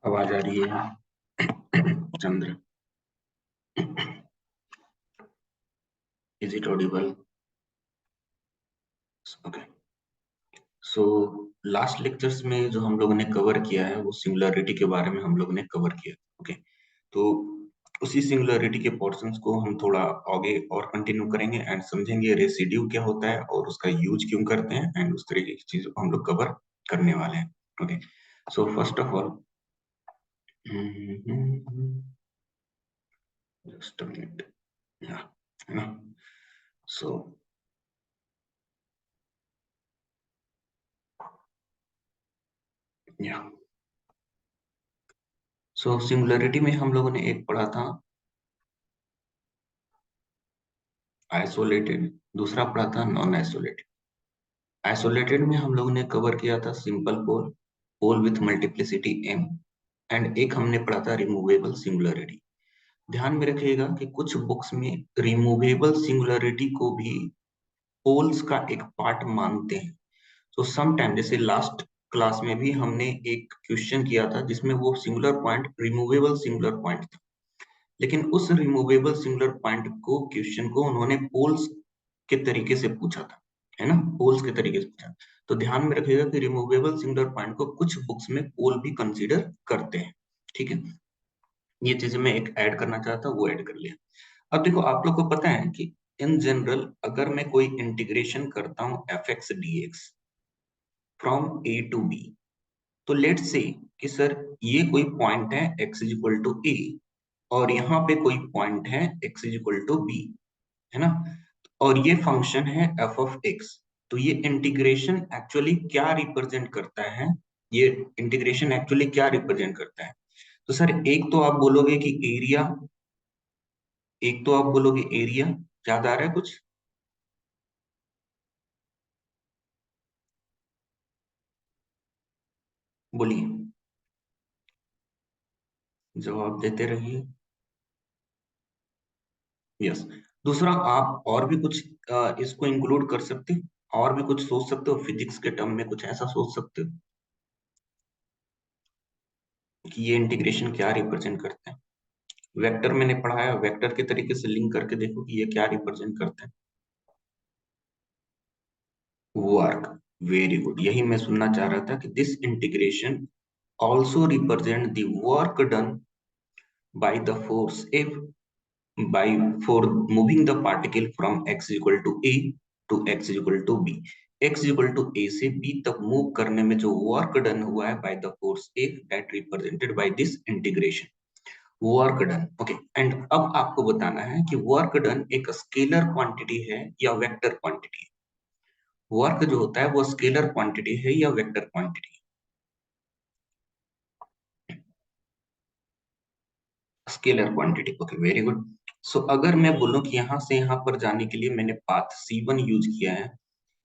आवाज आ रही है? Chandra, is it audible? Okay. So last lectures में जो हम लोगों ने कवर किया है वो सिंगुलैरिटी के बारे में हम लोगों ने कवर किया। ओके, तो उसी सिंगुलैरिटी के पोर्शंस को हम थोड़ा आगे और कंटिन्यू करेंगे एंड समझेंगे रेसिड्यू क्या होता है और उसका यूज क्यों करते हैं एंड उस तरीके की चीजों को हम लोग कवर करने वाले हैं। Okay, so first of all just a minute, है ना? सो या सो सिंगुलैरिटी में हम लोगों ने एक पढ़ा था आइसोलेटेड, दूसरा पढ़ा था नॉन आइसोलेटेड। आइसोलेटेड में हम लोगों ने कवर किया था simple pole, pole with multiplicity m, and एक हमने पढ़ा था रिमूवेबल सिंगुलरिटी। ध्यान में रखिएगा कि कुछ बुक्स में रिमूवेबल सिंगुलरिटी को भी पोल्स का एक पार्ट मानते हैं। तो सम टाइम जैसे लास्ट क्लास में भी हमने एक क्वेश्चन किया था जिसमें वो singular point removable singular point था, लेकिन उस रिमूवेबल सिंगुलर पॉइंट को क्वेश्चन को उन्होंने पोल्स के तरीके से पूछा था, है ना? पोल्स के तरीके से पूछा। तो ध्यान में रखिएगा कि रिमूवेबल सिंगुलर पॉइंट को कुछ बुक्स में पोल भी कंसीडर करते हैं। ठीक है, ये चीजें मैं एक ऐड करना चाहता हूँ, वो ऐड कर लिया। अब देखो, आप लोग को पता है कि इन जनरल अगर मैं कोई इंटीग्रेशन करता हूँ f x d x from a to b, तो लेट्स से कि सर ये कोई पॉइंट है x is equal to a और यहाँ पे कोई पॉइंट है x is equal to b, है ना? और ये फंक्शन है f ऑफ x। तो ये इंटीग्रेशन एक्चुअली क्या रिप्रेजेंट करता है? ये इंटीग्रेशन एक्चुअली क्या रिप्रेजेंट करता है? तो सर एक तो आप बोलोगे कि एरिया, एक तो आप बोलोगे एरिया। याद आ रहा है कुछ? बोलिए, जवाब देते रहिए। यस। दूसरा, आप और भी कुछ इसको इंक्लूड कर सकते हो, और भी कुछ सोच सकते हो, फिजिक्स के टर्म में कुछ ऐसा सोच सकते हो कि ये इंटीग्रेशन क्या रिप्रेजेंट करते हैं। वेक्टर मैंने पढ़ाया, वेक्टर के तरीके से लिंक करके देखो कि ये क्या रिप्रेजेंट करते हैं। वर्क, वेरी गुड, यही मैं सुनना चाह रहा था कि this integration also represent the work done by the force F by for moving the particle from x equal to a to x equal to b। x equal to a से b तक move करने में जो work done हुआ है by the force F that represented by this integration, work done. Okay, and अब आपको बताना है कि वर्क डन एक स्केलर क्वांटिटी है या वेक्टर क्वांटिटी है। वर्क जो होता है वो स्केलर क्वांटिटी है या वेक्टर क्वांटिटी है? Scalar quantity. Okay, very good. So अगर मैं बोलूं कि यहां से यहां पर जाने के लिए मैंने पाथ C1 यूज किया है,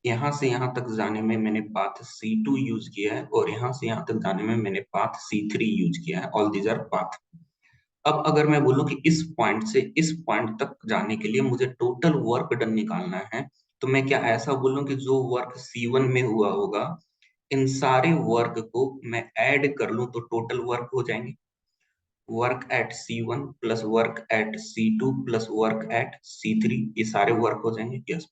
यहाँ से यहाँ तक जाने में मैंने पाथ C2 यूज किया है और यहाँ से यहाँ तक जाने में मैंने पाथ C3 यूज किया है। All these our path. अब अगर मैं बोलूं कि इस पॉइंट से इस पॉइंट तक जाने के लिए मुझे टोटल वर्क डन निकालना है, तो मैं क्या ऐसा बोलूं कि जो वर्क C1 में हुआ होगा इन सारे वर्क को मैं ऐड कर लूं तो टोटल वर्क हो जाएंगे? Work at C1 plus work at C2 plus work at C3, ये सारे वर्क हो जाएंगे। यस।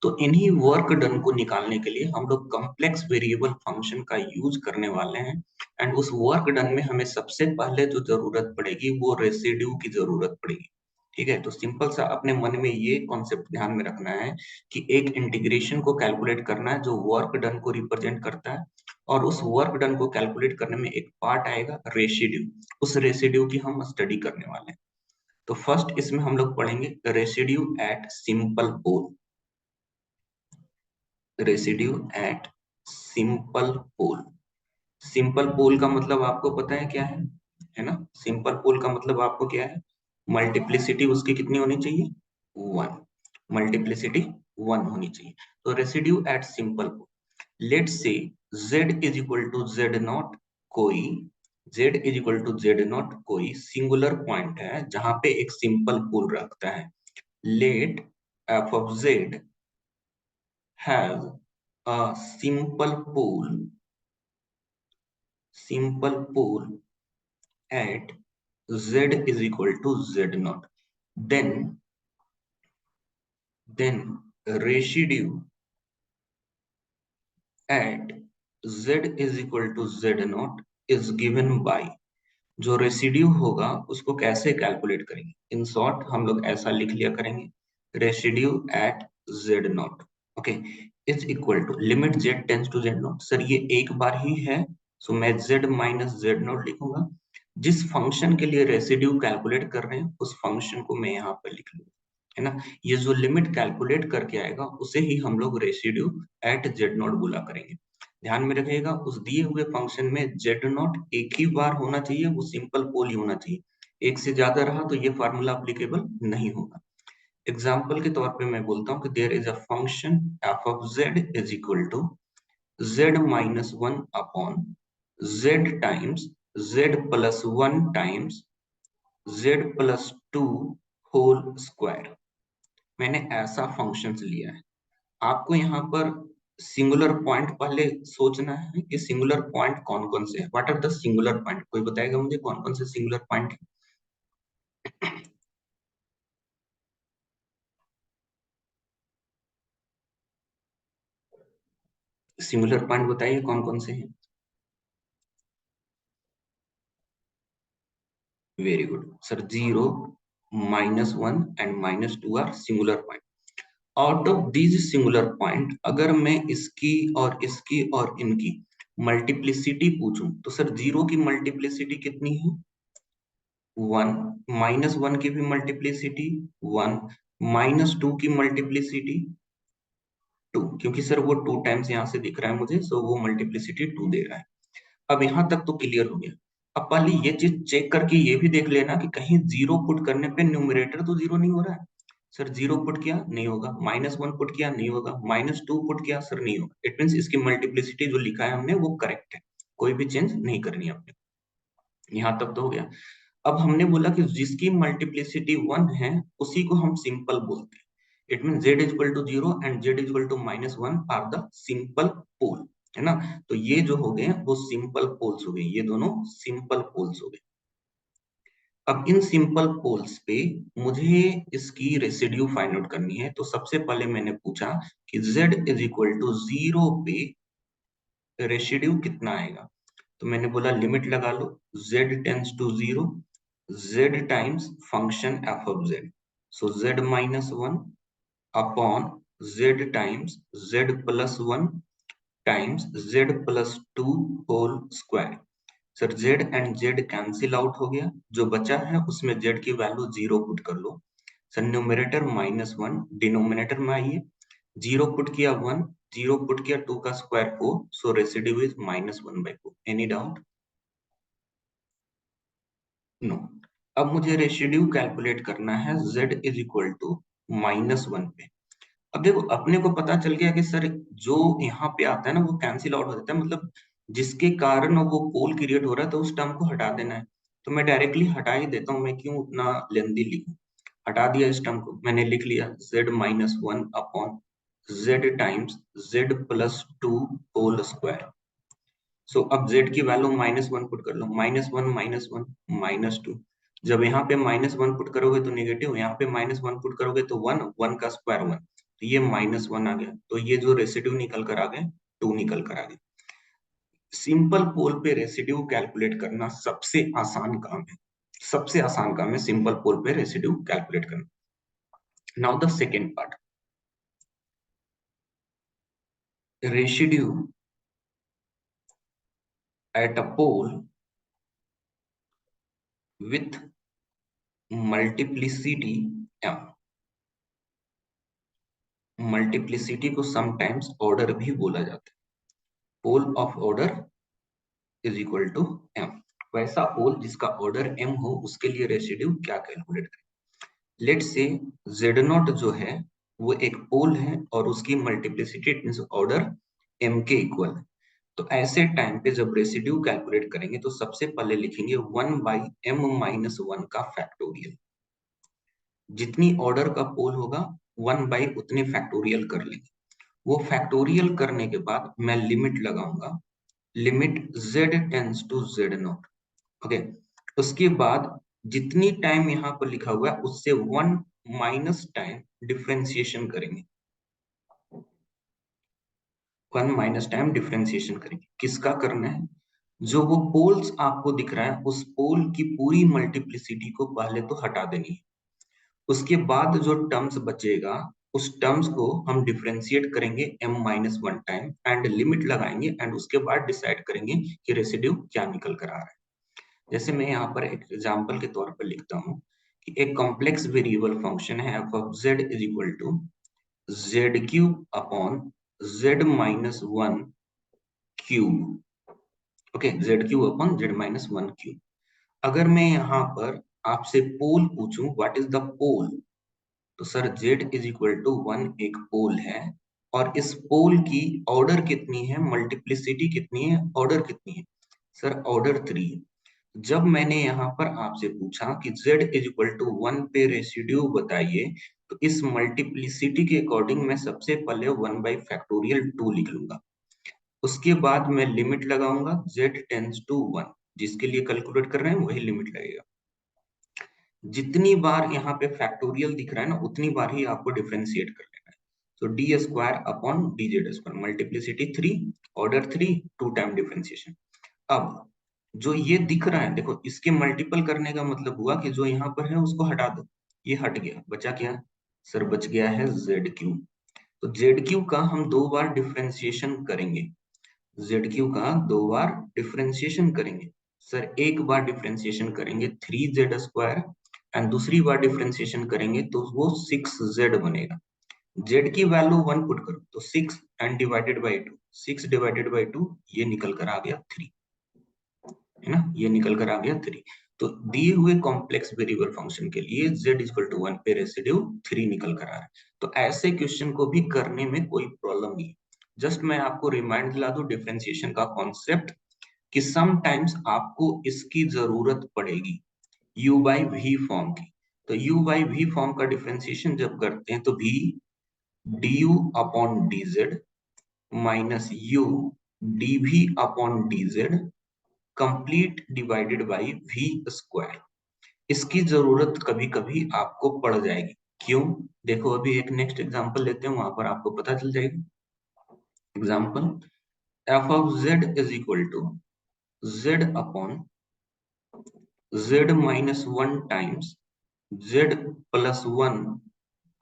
तो इन्हीं वर्क डन को निकालने के लिए हम लोग कॉम्प्लेक्स वेरिएबल फंक्शन का यूज करने वाले हैं। एंड उस वर्क डन में हमें सबसे पहले जो जरूरत पड़ेगी वो रेसिड्यू की जरूरत पड़ेगी। ठीक है, तो सिंपल सा अपने मन में ये कॉन्सेप्ट ध्यान में रखना है कि एक इंटीग्रेशन को कैलकुलेट करना है जो वर्क डन को रिप्रेजेंट करता है, और उस वर्क डन को कैलकुलेट करने में एक पार्ट आएगा रेसिड्यू। उस रेसिड्यू की हम स्टडी करने वाले हैं। तो फर्स्ट इसमें हम लोग पढ़ेंगे residue at simple pole. Residue at simple pole. Simple pole का मतलब आपको पता है ना? सिंपल पोल का मतलब आपको क्या है? मल्टीप्लिसिटी उसकी कितनी होनी चाहिए? वन। मल्टीप्लिसिटी वन होनी चाहिए। तो residue at simple pole, let's say z is equal to z not, कोई z is equal to z not कोई सिंगुलर पॉइंट है जहां पे एक सिंपल पोल रखता है। Let f of z have a simple pole at z is equal to z naught, then residue at z is equal to z naught is given by, जो residue होगा उसको कैसे कैलकुलेट करेंगे, in short हम लोग ऐसा लिख लिया करेंगे, residue at z not, okay, is equal to limit z tends to z not. Sir ये एक बार ही है, सो मैं z माइनस z नॉट लिखूंगा, जिस फंक्शन के लिए रेसिड्यू कैलकुलेट कर रहे हैं उस फंक्शन को मैं यहाँ पर लिख लूंगा, है ना। ये जो लिमिट कैलकुलेट करके आएगा उसे ही हम लोग रेसिड्यू एट z नॉट बोला करेंगे। ध्यान में रखिएगा उस दिए हुए फंक्शन में z नॉट एक ही बार होना चाहिए, वो सिंपल पोल ही होना चाहिए, एक से ज्यादा रहा तो ये फार्मूला अप्लीकेबल नहीं होगा। एग्जाम्पल के तौर पे मैं बोलता हूँ कि there is a function f of z is equal to z minus one upon z times z plus one times z plus two whole square. मैंने ऐसा फंक्शन लिया है, आपको यहाँ पर सिंगुलर पॉइंट पहले सोचना है कि सिंगुलर पॉइंट कौन कौन से है, what are the singular point, कोई बताएगा मुझे कौन कौन से सिंगुलर पॉइंट है? सिंगुलर पॉइंट बताइए कौन कौन से हैं। Very good sir, 0, -1 and -2 are singular point. Out of these singular point अगर मैं इसकी और इनकी मल्टीप्लिसिटी पूछूं तो सर 0 की मल्टीप्लिसिटी कितनी है, 1, -1 की भी मल्टीप्लिसिटी 1, -2 की मल्टीप्लिसिटी 2, क्योंकि सर वो 2 टाइम्स यहाँ से दिख रहा है मुझे, सो वो मल्टीप्लिसिटी 2 दे रहा है। अब यहाँ तक तो क्लियर हो गया। अब पहले ये चीज चेक करके ये भी देख लेना कि कहीं 0 पुट करने पे न्यूमरेटर तो 0 नहीं हो रहा है। सर 0 पुट किया नहीं होगा, -1 पुट किया नहीं होगा, -2 पुट किया सर नहीं होगा, इट मीन्स इसकी मल्टीप्लिसिटी जो लिखा है हमने वो करेक्ट है, कोई भी चेंज नहीं करनी है अपने। यहाँ तक तो हो गया। अब हमने बोला कि जिसकी मल्टीप्लिसिटी 1 है उसी को हम सिंपल बोलते हैं, it mean z is equal to 0 and z is equal to -1 are the simple pole, है ना। तो ये जो हो गए वो सिंपल पोल्स हो गए, ये दोनों सिंपल पोल्स हो गए। अब इन सिंपल पोल्स पे मुझे इसकी रेसिड्यू फाइंड आउट करनी है, तो सबसे पहले मैंने पूछा कि z इज इक्वल टू 0 पे रेसिड्यू कितना आएगा, तो मैंने बोला लिमिट लगा लो, z tends to 0, z times function f of z, so z minus one upon z times z plus one times z plus two whole square. Sir z and z cancel out हो गया, जो बचा है उसमें z की value 0 put कर लो। Sir numerator -1, denominator में आइए, 0 पुट किया 1, 0 पुट किया 2 का square 4, so residue is -1/4। Any doubt? No. अब मुझे रेसिड्यू कैलकुलेट करना है z इज इक्वल टू -1 पे। अब देखो अपने को पता चल गया कि सर जो यहाँ पे आता है ना वो कैंसिल आउट हो जाता है, मतलब जिसके कारण वो पोल क्रिएट हो रहा है तो उस टर्म को हटा देना है, तो मैं डायरेक्टली हटा ही देता हूँ, मैं क्यों उतना लेंदी लिखूं। हटा दिया इस टर्म को, मैंने लिख लिया z-1 upon z times z plus two whole square. So अब z की वैल्यू -1 पुट कर लो, -1 -1 -2, जब यहाँ पे -1 पुट करोगे तो नेगेटिव, यहाँ पे -1 पुट करोगे तो 1, 1 का स्क्वायर 1, तो ये -1 आ गया, तो ये जो रेसिड्यू निकल कर आ गए 2 निकल कर आ गए। सिंपल पोल पे रेसिड्यू कैलकुलेट करना सबसे आसान काम है, सबसे आसान काम है सिंपल पोल पे रेसिड्यू कैलकुलेट करना। Now the second part, residue at a pole with multiplicity m। Multiplicity को समटाइम्स ऑर्डर भी बोला जाता है, pole of order is equal to m। वैसा पोल जिसका ऑर्डर m हो उसके लिए रेसिड्यू क्या कैलकुलेट करें। लेट से z नॉट जो है वो एक पोल है और उसकी मल्टीप्लिसिटी मींस ऑर्डर m के इक्वल है, तो ऐसे टाइम पे जब रेसिड्यू कैलकुलेट करेंगे तो सबसे पहले लिखेंगे 1/m-1 का फैक्टोरियल, जितनी ऑर्डर का पोल होगा 1 बाई उतने फैक्टोरियल कर लेंगे। वो फैक्टोरियल करने के बाद मैं लिमिट लगाऊंगा, limit z tends to z not, okay. उसके बाद जितनी टाइम यहाँ पर लिखा हुआ है उससे 1 माइनस टाइम डिफ्रेंसिएशन करेंगे, 1 माइनस टाइम डिफ्रेंसिएशन करेंगे। किसका करना है? जो वो पोल्स आपको दिख रहा है उस पोल की पूरी मल्टीप्लिसिटी को पहले तो हटा देनी है। उसके बाद जो टर्म्स बचेगा उस टर्म्स को हम डिफरेंशिएट करेंगे m minus 1 time and limit लगाएंगे एंड उसके बाद डिसाइड करेंगे कि रेसिड्यू क्या निकल कर आ रहा है। जैसे मैं यहाँ पर एक एग्जांपल के तौर पर लिखता हूँ कि एक कॉम्प्लेक्स वेरिएबल फंक्शन है f of z is equal to z cube upon z minus 1 cube. Okay, z cube upon z minus 1 cube. अगर मैं यहाँ पर आपसे पोल पूछूं व्हाट इज द पोल, तो sir z is equal to 1 एक पोल है और इस पोल की ऑर्डर कितनी है, मल्टीप्लिसिटी कितनी है, ऑर्डर कितनी है? सर ऑर्डर 3 है। जब मैंने यहाँ पर आपसे पूछा कि z इज इक्वल टू 1 पे रेसिड्यू बताइए, तो इस मल्टीप्लिसिटी के अकॉर्डिंग मैं सबसे पहले 1 बाई फैक्टोरियल 2 लिख लूंगा। उसके बाद मैं लिमिट लगाऊंगा z टेंस टू 1, जिसके लिए कैलकुलेट कर रहे हैं वही लिमिट लगेगा। जितनी बार यहाँ पे फैक्टोरियल दिख रहा है ना उतनी बार ही आपको डिफरेंशिएट कर लेना है। तो D square upon D Z square, multiplicity 3, order 3, 2 time differentiation. अब जो ये दिख रहा है देखो, इसके मल्टीपल करने का मतलब हुआ कि जो यहाँ पर है उसको हटा दो, ये हट गया, बचा क्या? सर बच गया है जेड क्यूब। तो जेड क्यूब का हम 2 बार डिफरेंशिएशन करेंगे, जेड क्यूब का 2 बार डिफरेंशिएशन करेंगे। सर एक बार डिफरेंशिएशन करेंगे 3z स्क्वायर एंड दूसरी बार डिफरेंशिएशन करेंगे तो वो 6z बनेगा। z की वैल्यू 1 पुट करो तो 6 and divided by 2, 6 divided by 2 ये निकल कर आ गया 3, है ना, ये निकल कर आ गया 3। तो दिए हुए कॉम्प्लेक्स वेरिएबल फंक्शन के लिए z इक्वल टू 1 पे रेसिड्यू 3 निकल कर आ रहा है। तो ऐसे क्वेश्चन को भी करने में कोई प्रॉब्लम नहीं है। जस्ट मैं आपको रिमाइंड दिला दूं डिफरेंशिएशन का कॉन्सेप्ट कि समटाइम्स आपको इसकी जरूरत पड़ेगी u बाई वी फॉर्म की। तो u बाई वी फॉर्म का डिफरेंशिएशन जब करते हैं तो v du upon dz minus u dv upon dz complete divided by v square. इसकी जरूरत कभी कभी आपको पड़ जाएगी। क्यों? देखो अभी एक नेक्स्ट एग्जांपल लेते हैं, वहां पर आपको पता चल जाएगा। Example, f of z is equal to z upon z minus 1 times z plus 1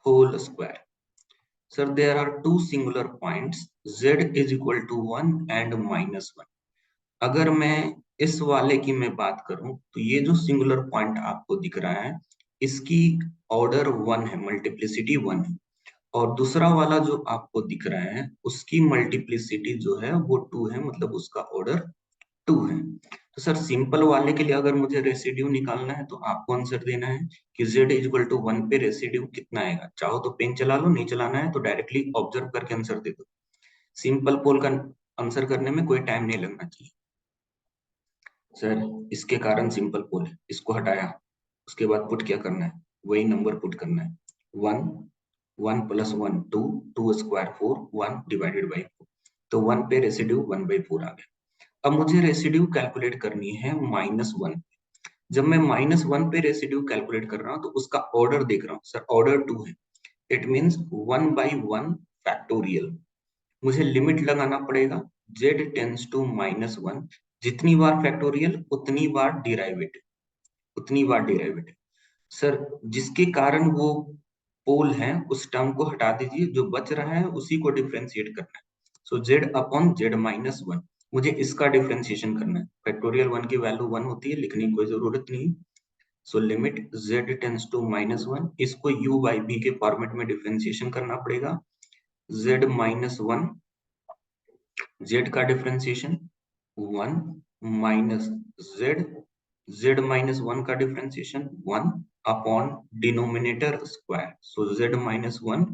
whole square. Sir, there are two singular points z is equal to 1 and minus 1। अगर मैं इस वाले की मैं बात करूं तो ये जो सिंगुलर पॉइंट आपको दिख रहा है इसकी ऑर्डर 1 है, मल्टीप्लिसिटी 1 है, और दूसरा वाला जो आपको दिख रहा है उसकी मल्टीप्लिसिटी जो है वो 2 है, मतलब उसका ऑर्डर 2 है। तो सर सिंपल वाले के लिए अगर मुझे रेसिड्यू निकालना है तो आपको आंसर देना है कि z इक्वल टू 1 पे रेसिड्यू कितना आएगा। चाहो तो पेन चला लो, नहीं चलाना है तो डायरेक्टली ऑब्जर्व करके आंसर दे दो। सिंपल पोल का आंसर करने में कोई टाइम नहीं लगना चाहिए। सर इसके कारण सिंपल पोल है, इसको हटाया, उसके बाद पुट क्या करना है, वही नंबर पुट करना है। 1, 1 प्लस 1 2, 2 स्क्वायर 4, 1 डिवाइडेड बाई 4। तो 1 पे रेसिड्यू 1/4 आ गया। अब मुझे रेसिड्यू कैलकुलेट करनी है -1। जब मैं -1 पे रेसिड्यू कैलकुलेट कर रहा हूँ तो उसका ऑर्डर देख रहा हूँ, सर ऑर्डर 2 है, इट मीन्स 1/1 फैक्टोरियल। मुझे लिमिट लगाना पड़ेगा z टेंस टू -1, जितनी बार फैक्टोरियल उतनी बार डिराइवेटिव, उतनी बार डिराइवेटिव। सर जिसके कारण वो पोल है उस टर्म को हटा दीजिए, जो बच रहा है उसी को डिफरेंशिएट करना है। सो z अपॉन z माइनस 1, मुझे इसका डिफरेंशिएशन करना है। फैक्टोरियल 1 की वैल्यू 1 होती है, लिखने की कोई जरूरत नहीं। So limit z tends to -1, इसको u बाई b के फॉर्मेट में डिफरेंशिएशन करना पड़ेगा। z माइनस 1, z का differentiation 1 minus z, z minus 1 का differentiation 1 upon denominator square, so z minus 1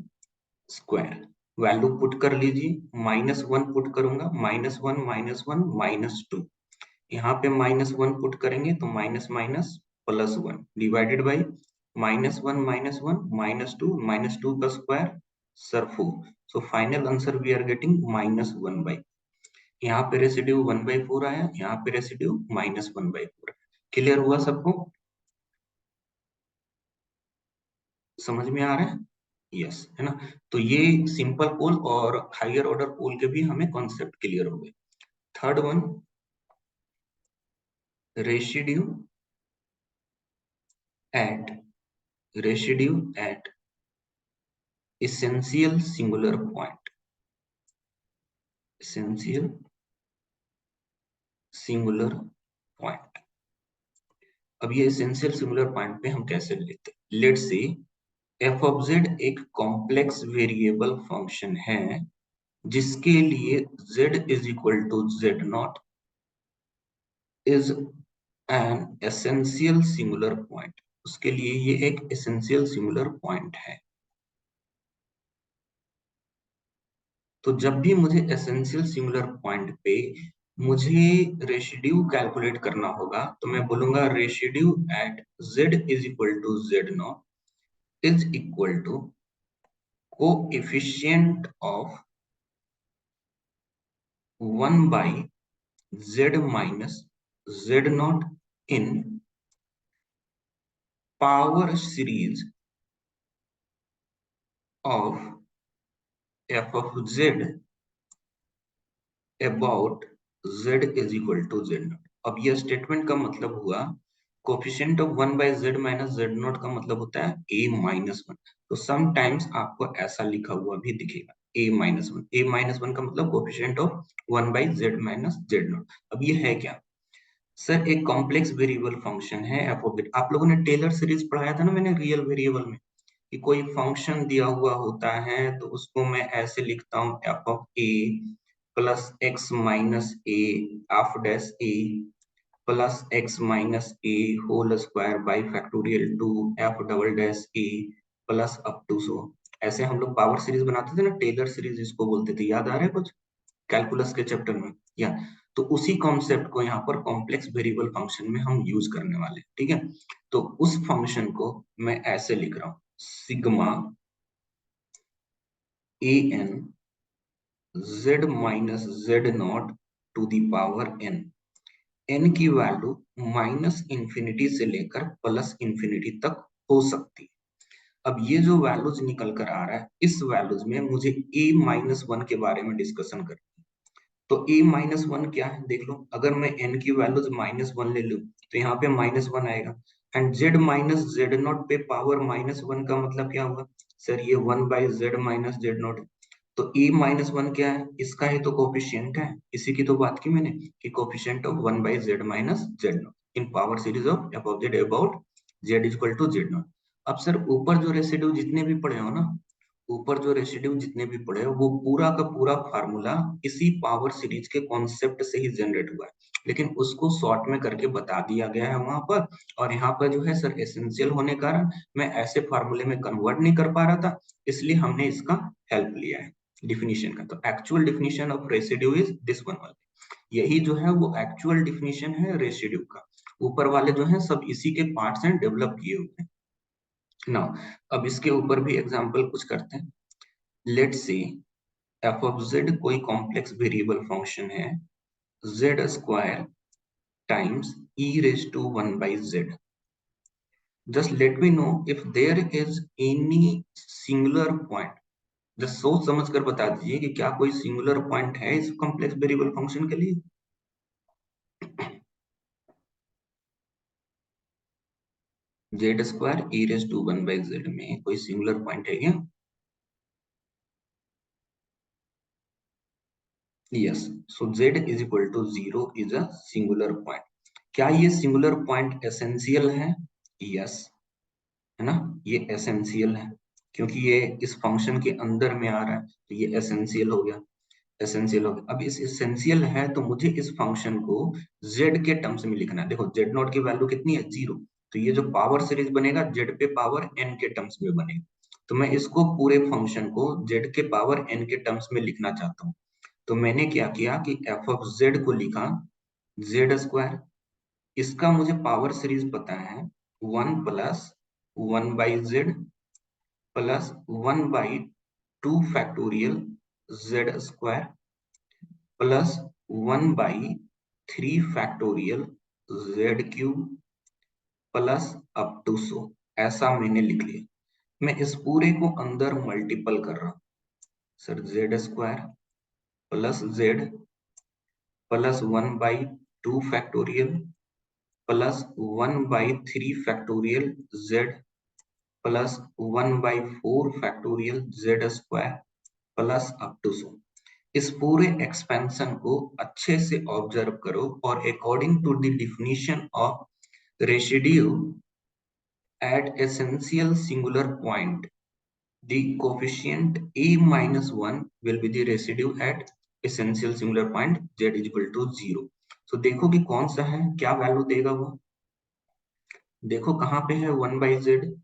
square. Value put कर लीजिए, -1 पुट करूंगा, -1 -1 -2, यहाँ पे -1 पुट करेंगे तो minus minus plus 1 divided by -1 -1 -2 का square sir 4। So final answer we are getting -1/4। यहाँ पे रेसिड्यू 1/4 आया, यहाँ पे रेसिड्यू -1/4। क्लियर हुआ सबको? समझ में आ रहा है? यस, है ना? तो ये सिंपल पोल और हायर ऑर्डर पोल के भी हमें कॉन्सेप्ट क्लियर हो गए। Third one, residue eight residue eight essential singular point, essential singular point। अब ये essential singular point पे हम कैसे लेते हैं? Let's say f of z एक कॉम्प्लेक्स वेरिएबल फंक्शन है जिसके लिए z is equal to z not is an essential singular point. उसके लिए ये एक एसेंशियल सिंगुलर पॉइंट है। तो जब भी मुझे एसेंशियल सिंगुलर पॉइंट पे मुझे रेसिड्यू कैलकुलेट करना होगा तो मैं बोलूंगा residue at z is equal to z not is equal to coefficient of 1 by z minus z not in power series of f of z about z is equal to z not. अब यह statement का मतलब हुआ coefficient of 1 by z minus z not का मतलब होता है a minus one. तो समटाइम्स आपको ऐसा लिखा हुआ भी दिखेगा a minus one. a minus one का मतलब coefficient of 1 by z minus z not. अब ये है क्या सर? एक कॉम्प्लेक्स वेरिएबल फंक्शन है एफ ऑफ z। आप लोगों ने टेलर सीरीज पढ़ाया था ना मैंने रियल वेरिएबल में, कि कोई फंक्शन दिया हुआ होता है तो उसको मैं ऐसे लिखता हूँ F of A plus X minus A of dash A plus X minus A whole square by factorial two F double dash A plus up to so. ऐसे हम लोग पावर सीरीज बनाते थे ना, टेलर सीरीज इसको बोलते थे। याद आ रहा है कुछ कैलकुलस के चैप्टर में? या तो उसी कॉन्सेप्ट को यहाँ पर कॉम्प्लेक्स वेरिएबल फंक्शन में हम यूज करने वाले हैं। ठीक है, तो उस फंक्शन को मैं ऐसे लिख रहा हूँ sigma a n z minus z not to the power n। n की वैल्यू माइनस इंफिनिटी से लेकर प्लस इंफिनिटी तक हो सकती है। अब ये जो वैल्यूज निकल कर आ रहा है इस वैल्यूज में मुझे a माइनस वन के बारे में डिस्कशन करना है। तो a माइनस वन क्या है देख लो। अगर मैं n की वैल्यूज माइनस वन ले लूं तो यहाँ पे माइनस वन आएगा। And z minus z not पे पावर माइनस वन का मतलब क्या होगा सर? ये 1 by z minus z not. तो e माइनस वन क्या है? इसका ही तो कोफिशिएंट है। इसी की तो बात की मैंने कि coefficient of 1 by z minus z not in power series of F of z about z equal to z not. अब सर ऊपर जो रेसिड्यू जितने भी पड़े हो ना, ऊपर जो रेसिड्यू जितने भी पड़े हो वो पूरा का पूरा फार्मूला इसी पावर सीरीज के कॉन्सेप्ट से ही जनरेट हुआ है, लेकिन उसको शॉर्ट में करके बता दिया गया है वहां पर। और यहाँ पर जो है सर एसेंशियल होने के कारण मैं ऐसे फार्मूले में कन्वर्ट नहीं कर पा रहा था, इसलिए हमने इसका हेल्प लिया है डिफिनीशन का। तो actual definition of residue is this one वाले। यही जो है वो एक्चुअल डिफिनीशन है रेसिड्यू का। ऊपर वाले जो है सब इसी के पार्ट्स हैं, डेवलप किए हुए हैं ना। अब इसके ऊपर भी एग्जांपल कुछ करते हैं। Let's see f of z कोई कॉम्प्लेक्स वेरिएबल फंक्शन है z square times e raise to 1 by z. Just let me know if there is any singular point. Just सोच समझ कर बता दीजिए कि क्या कोई सिंगुलर पॉइंट है इस कॉम्प्लेक्स वेरिएबल फंक्शन के लिए। Z square e raise to 1 by z में कोई सिंगुलर पॉइंट है क्या? Yes, so z is equal to 0 is a singular point. क्या ये सिंगुलर पॉइंट एसेंशियल है? यस, है ना, ये एसेंशियल है क्योंकि ये इस फंक्शन के अंदर में आ रहा है तो ये एसेंशियल हो गया। एसेंशियल हो गया। अब इस एसेंशियल है तो मुझे इस फंक्शन को z के टर्म्स में लिखना है। देखो z नॉट की वैल्यू कितनी है? 0। तो ये जो पावर सीरीज बनेगा z पे पावर n के टर्म्स में बनेगा। तो मैं इसको पूरे फंक्शन को z के पावर n के टर्म्स में लिखना चाहता हूँ। तो मैंने क्या किया कि f ऑफ z को लिखा जेड स्क्वायर। इसका मुझे पावर सीरीज पता है 1 plus 1 by Z plus 1 by 2 factorial Z square plus 1 by 3 factorial Z cube plus up to so, ऐसा मैंने लिख लिया। मैं इस पूरे को अंदर मल्टीपल कर रहा हूं। Sir Z square plus Z plus 1/2 factorial plus 1/3 factorial Z plus 1/4 factorial Z square plus up to so. इस पूरे एक्सपेंशन को अच्छे से ऑब्जर्व करो और according to the definition of residue at essential singular point, the coefficient a minus 1 will be the residue at essential singular point z is equal to 0। तो देखो कि कौन सा है, क्या वैल्यू देगा वो। देखो कहाँ पे है 1/z,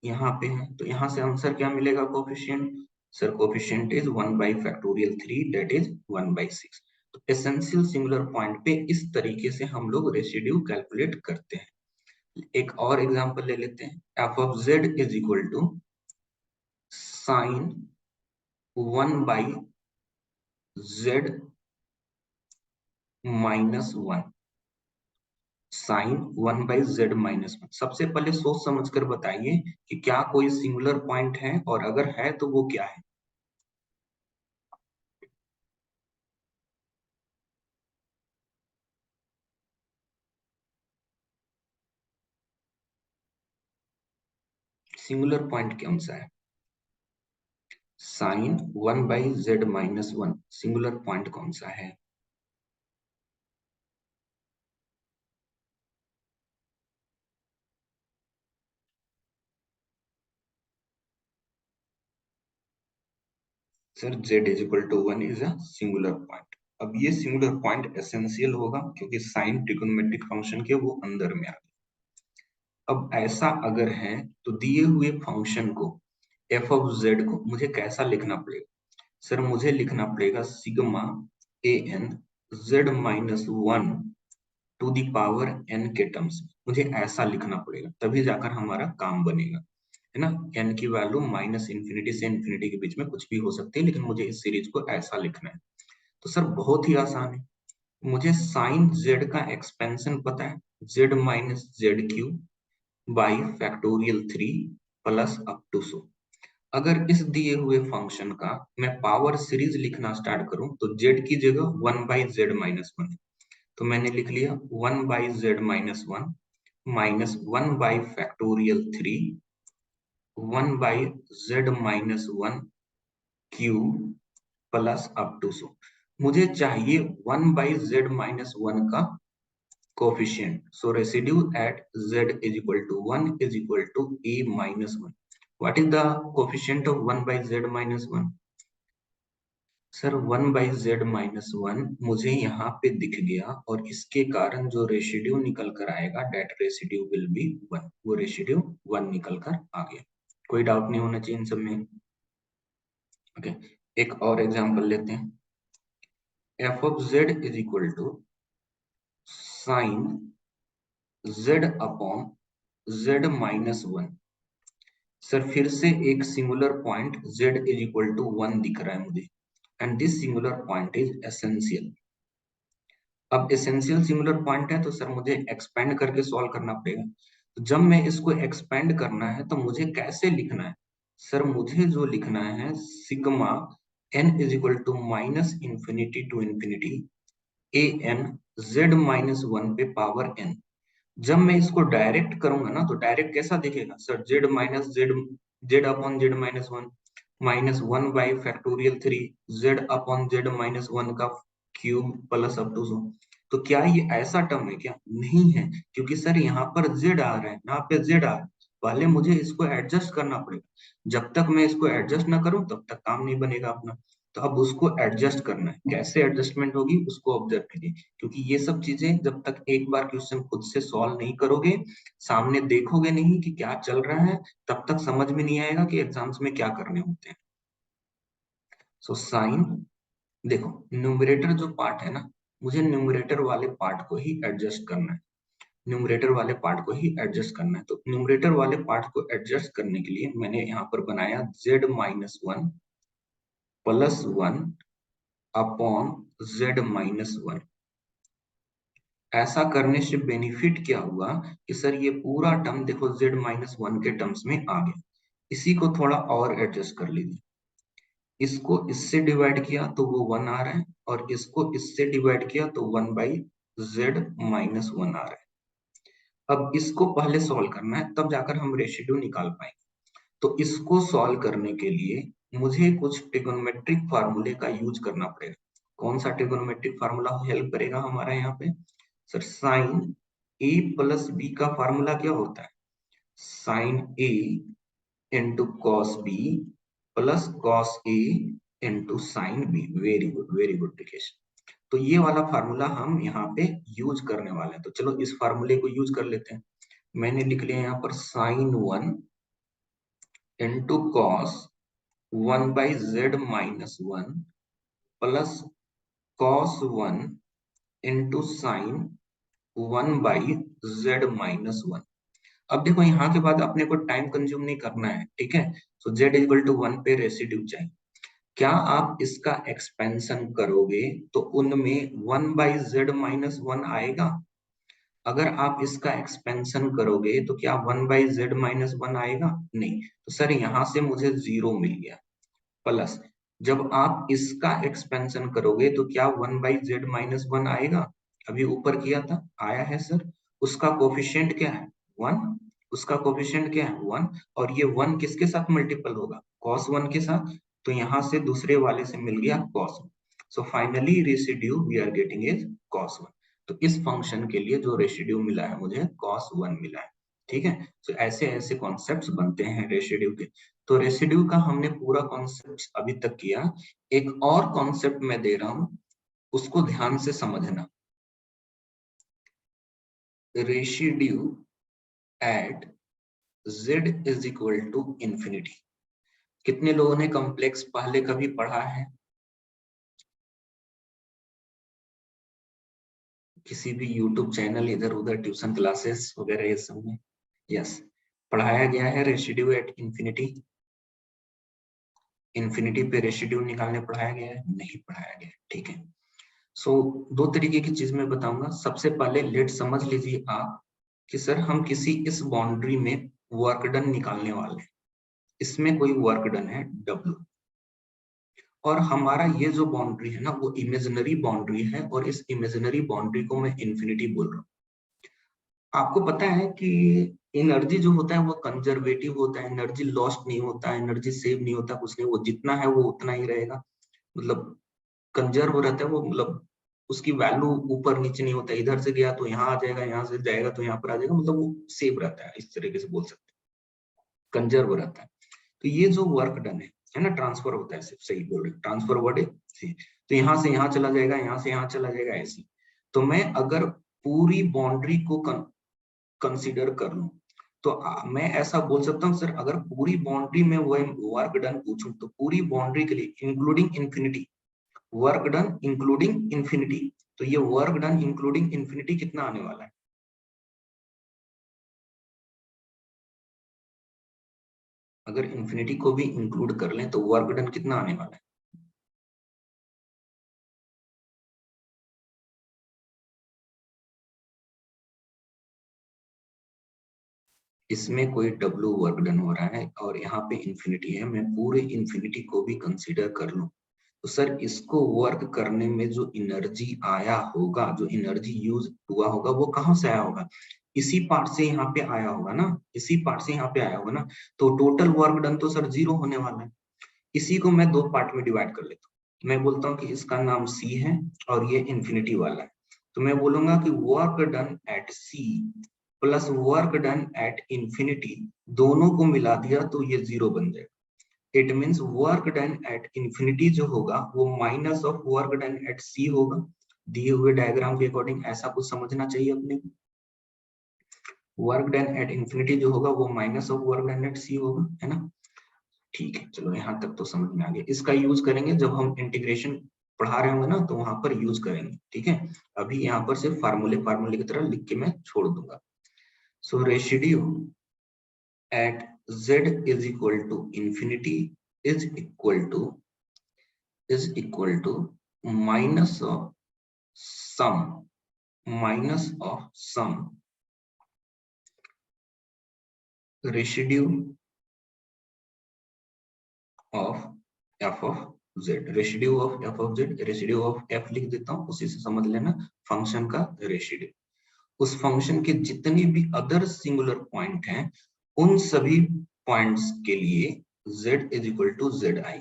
यहाँ पे है, तो यहाँ से आंसर क्या मिलेगा coefficient. Sir coefficient is 1/3 that is 1/6। तो एसेंशियल सिंगुलर पॉइंट पे इस तरीके से हम लोग रेसिड्यू कैलकुलेट करते हैं। एक और एग्जांपल ले लेते हैं। F of z is equal to sine 1/z minus 1, sine 1/z-1। सबसे पहले सोच समझ कर बताइए कि क्या कोई सिंगुलर पॉइंट है, और अगर है तो वो क्या है। सिंगुलर पॉइंट कौन सा है। साइन 1/z-1 सिंगुलर पॉइंट कौन सा है। Sir z is equal to 1 is a singular point. अब ये सिंगुलर पॉइंट एसेंशियल होगा क्योंकि साइन ट्रिगोनोमेट्रिक फंक्शन के वो अंदर में आ गया। अब ऐसा अगर है तो दिए हुए फंक्शन को एफ ऑफ जेड को मुझे कैसा लिखना पड़ेगा। सर मुझे लिखना पड़ेगा sigma a n z-1 to the power n के टर्म्स में, मुझे ऐसा लिखना पड़ेगा, तभी जाकर हमारा काम बनेगा, है ना। n की वैल्यू माइनस इन्फिनिटी से इन्फिनिटी के बीच में कुछ भी हो सकती है, लेकिन मुझे इस सीरीज को ऐसा लिखना है। तो सर बहुत ही आसान है, मुझे साइन z का एक्सपेंशन पता है, z-z³ by factorial 3 plus up to so. अगर इस दिए हुए फंक्शन का मैं पावर सीरीज लिखना स्टार्ट करूं तो z की जगह 1/z-1 है, तो मैंने लिख लिया 1/z-1 minus 1/3 1/z-1 cube plus up to so. मुझे चाहिए 1/z-1 का coefficient, so residue at z is equal to 1 is equal to a minus 1। what is the coefficient of 1/z-1। Sir 1/z-1 मुझे यहाँ पे दिख गया, और इसके कारण जो रेशिड्यू निकल कर आएगा डेट रेशिड्यू विल बी 1, वो रेशिड्यू 1 निकल कर आ गया। कोई डाउट नहीं होना चाहिए इन सब में। ओके, एक और एग्जांपल लेते हैं। F of z is equal to sine z upon z-1। Sir फिर से एक singular point z is equal to 1 दिख रहा है मुझे, and this singular point is essential. अब एसेंशियल सिंगुलर पॉइंट है तो सर मुझे एक्सपेंड करके सॉल्व करना पड़ेगा। तो जब मैं इसको एक्सपेंड करना है तो मुझे कैसे लिखना है। सर मुझे जो लिखना है sigma n is equal to minus infinity to infinity a n z-1 पे पावर n। जब मैं इसको डायरेक्ट करूंगा ना तो डायरेक्ट कैसा दिखेगा sir, z-z upon z-1 minus 1/3 z/z-1 का क्यूब प्लस अप टू। तो क्या ये ऐसा टर्म है क्या, नहीं है, क्योंकि सर यहाँ पर z आ रहा है, यहाँ पे z आ रहा है, पहले मुझे इसको एडजस्ट करना पड़ेगा। जब तक मैं इसको एडजस्ट ना करूं तब तक काम नहीं बनेगा अपना। तो अब उसको एडजस्ट करना है, कैसे एडजस्टमेंट होगी उसको ऑब्जर्व कीजिए, क्योंकि ये सब चीजें जब तक एक बार क्वेश्चन खुद से सॉल्व नहीं करोगे, सामने देखोगे नहीं कि क्या चल रहा है, तब तक समझ में नहीं आएगा कि एग्जाम्स में क्या करने होते हैं। सो साइन, देखो न्यूमरेटर जो पार्ट है ना, मुझे न्यूमरेटर वाले पार्ट को ही एडजस्ट करना है, न्यूमरेटर वाले पार्ट को ही एडजस्ट करना है। तो न्यूमरेटर वाले पार्ट को एडजस्ट करने के लिए मैंने यहाँ पर बनाया z-1 प्लस 1 अपॉन z-1, ऐसा करने से बेनिफिट क्या हुआ कि सर ये पूरा टर्म देखो z माइनस वन के टर्म्स में आ गया। इसी को थोड़ा और एडजस्ट कर लीजिए, इसको इससे डिवाइड किया तो वो 1 आ रहा है, और इसको इससे डिवाइड किया तो 1/z माइनस वन आ रहा है। अब इसको पहले सॉल्व करना है, तब जाकर हम रेशिड्यू निकाल पाएंगे। तो इसको सॉल्व करने के लिए मुझे कुछ ट्रिगोनोमेट्रिक फार्मूले का यूज करना पड़ेगा। कौन सा ट्रिगोनोमेट्रिक फार्मूला हेल्प करेगा हमारा यहाँ पे? Sir sine A plus B का फार्मूला क्या होता है? Sine A into cos B plus cos A into sine B. Very good, very good डिकेशन। तो ये वाला फार्मूला हम यहाँ पे यूज करने वाले हैं। तो चलो इस फार्मूले को यूज कर लेते हैं। मैंने लिख लिया यहाँ पर sine one into cos 1/z minus one plus cos one into sine 1/z minus one. अब देखो यहाँ के बाद अपने को टाइम कंज्यूम नहीं करना है, ठीक है। सो z इक्वल टू 1 पे रेसिड्यू चाहिए। क्या आप इसका एक्सपेंशन करोगे तो उनमें 1/z माइनस वन आएगा? अगर आप इसका एक्सपेंशन करोगे तो क्या 1/z माइनस वन आएगा? नहीं। तो सर यहाँ से मुझे 0 मिल गया। प्लस जब आप इसका एक्सपेंशन करोगे तो क्या 1/z माइनस वन आएगा? अभी ऊपर किया था, आया है सर। उसका कोफिशिएंट क्या है? 1। उसका कोफिशिएंट क्या है? 1। और ये 1 किसके साथ मल्टीपल होगा? cos 1 के साथ। तो यहाँ से दूसरे वाले से मिल गया cos 1। So finally residue we are getting is cos 1। तो इस फंक्शन के लिए जो रेसिड्यू मिला है मुझे cos 1 मिला है, ठीक है। तो ऐसे ऐसे कॉन्सेप्ट्स बनते हैं रेसिड्यू के। तो रेसिड्यू का हमने पूरा कॉन्सेप्ट अभी तक किया। एक और कॉन्सेप्ट मैं दे रहा हूं, उसको ध्यान से समझना। Residue at z is equal to infinity. कितने लोगों ने कॉम्प्लेक्स पहले कभी पढ़ा है? किसी भी यूट्यूब चैनल, इधर उधर ट्यूशन क्लासेस वगैरह ये सब में? यस, पढ़ाया गया है रेसिड्यू एट इंफिनिटी। इंफिनिटी पे रेसिड्यू निकालने पढ़ाया गया है? नहीं पढ़ाया गया, ठीक है। सो दो तरीके की चीज मैं बताऊंगा। सबसे पहले लेट समझ लीजिए आप कि सर हम किसी इस बाउंड्री में वर्क डन निकालने वाले हैं। इसमें कोई वर्क डन है W, और हमारा ये जो बाउंड्री है ना वो इमेजिनरी बाउंड्री है, और इस इमेजिनरी बाउंड्री को मैं इंफिनिटी बोल रहा हूँ। आपको पता है कि एनर्जी जो होता है वो कंजर्वेटिव होता है, एनर्जी लॉस्ट नहीं होता है, एनर्जी सेव नहीं होता, कुछ नहीं, वो जितना है वो उतना ही रहेगा। मतलब कंजर्व रहता है वो, मतलब उसकी वैल्यू ऊपर नीचे नहीं होता, इधर से गया तो यहाँ आ जाएगा, यहाँ से जाएगा तो यहाँ पर आ जाएगा, मतलब वो सेव रहता है, इस तरीके से बोल सकते हैं, कंजर्व रहता है। तो ये जो वर्क डन है ना, ट्रांसफर होता है, सिर्फ सही बोल रहे, ट्रांसफर वर्ड है। तो यहाँ से यहाँ चला जाएगा, यहाँ से यहाँ चला जाएगा, ऐसे। तो मैं अगर पूरी बाउंड्री को कंसीडर कर लूं तो मैं ऐसा बोल सकता हूँ सर, अगर पूरी बाउंड्री में वो वर्क डन पूछूं तो पूरी बाउंड्री के लिए including infinity, work done including infinity, तो ये वर्क डन इंक्लूडिंग इंफिनिटी कितना आने वाला है? अगर इंफिनिटी को भी इंक्लूड कर लें तो वर्क डन कितना आने वाला है? इसमें कोई W वर्क डन हो रहा है और यहाँ पे इंफिनिटी है, मैं पूरे इंफिनिटी को भी कंसीडर कर लूं तो सर इसको वर्क करने में जो एनर्जी आया होगा, जो एनर्जी यूज हुआ होगा, वो कहाँ से आया होगा? इसी पार्ट से यहाँ पे आया होगा ना, इसी पार्ट से यहाँ पे आया होगा ना। तो टोटल वर्क डन तो सर 0 होने वाला है। इसी को मैं दो पार्ट में डिवाइड कर लेता हूँ। मैं बोलता हूँ कि इसका नाम C है और ये इंफिनिटी वाला है। तो मैं बोलूंगा कि work done at C plus work done at infinity, दोनों को मिला दिया तो ये 0 बन जाएगा। It means work done at infinity जो होगा वो minus of work done at C होगा। दिए हुए डायग्राम के अकॉर्डिंग ऐसा कुछ समझना चाहिए अपने को। वर्क डन एट इंफिनिटी जो होगा वो minus of work done at C होगा, है ना। ठीक है, चलो यहाँ तक तो समझ में आ गया। इसका यूज करेंगे जब हम इंटीग्रेशन पढ़ा रहे होंगे ना, तो वहां पर यूज करेंगे, ठीक है। अभी यहाँ पर सिर्फ फार्मूले फार्मूले की तरह लिख के मैं छोड़ दूंगा। So residue at z is equal to infinity is equal to minus of sum minus of sum residue of F of Z. Residue of F of Z, residue of F लिख देता हूँ, उसी से समझ लेना फंक्शन का residue. उस function के जितने भी अदर सिंगुलर पॉइंट हैं उन सभी पॉइंट्स के लिए z is equal to z i.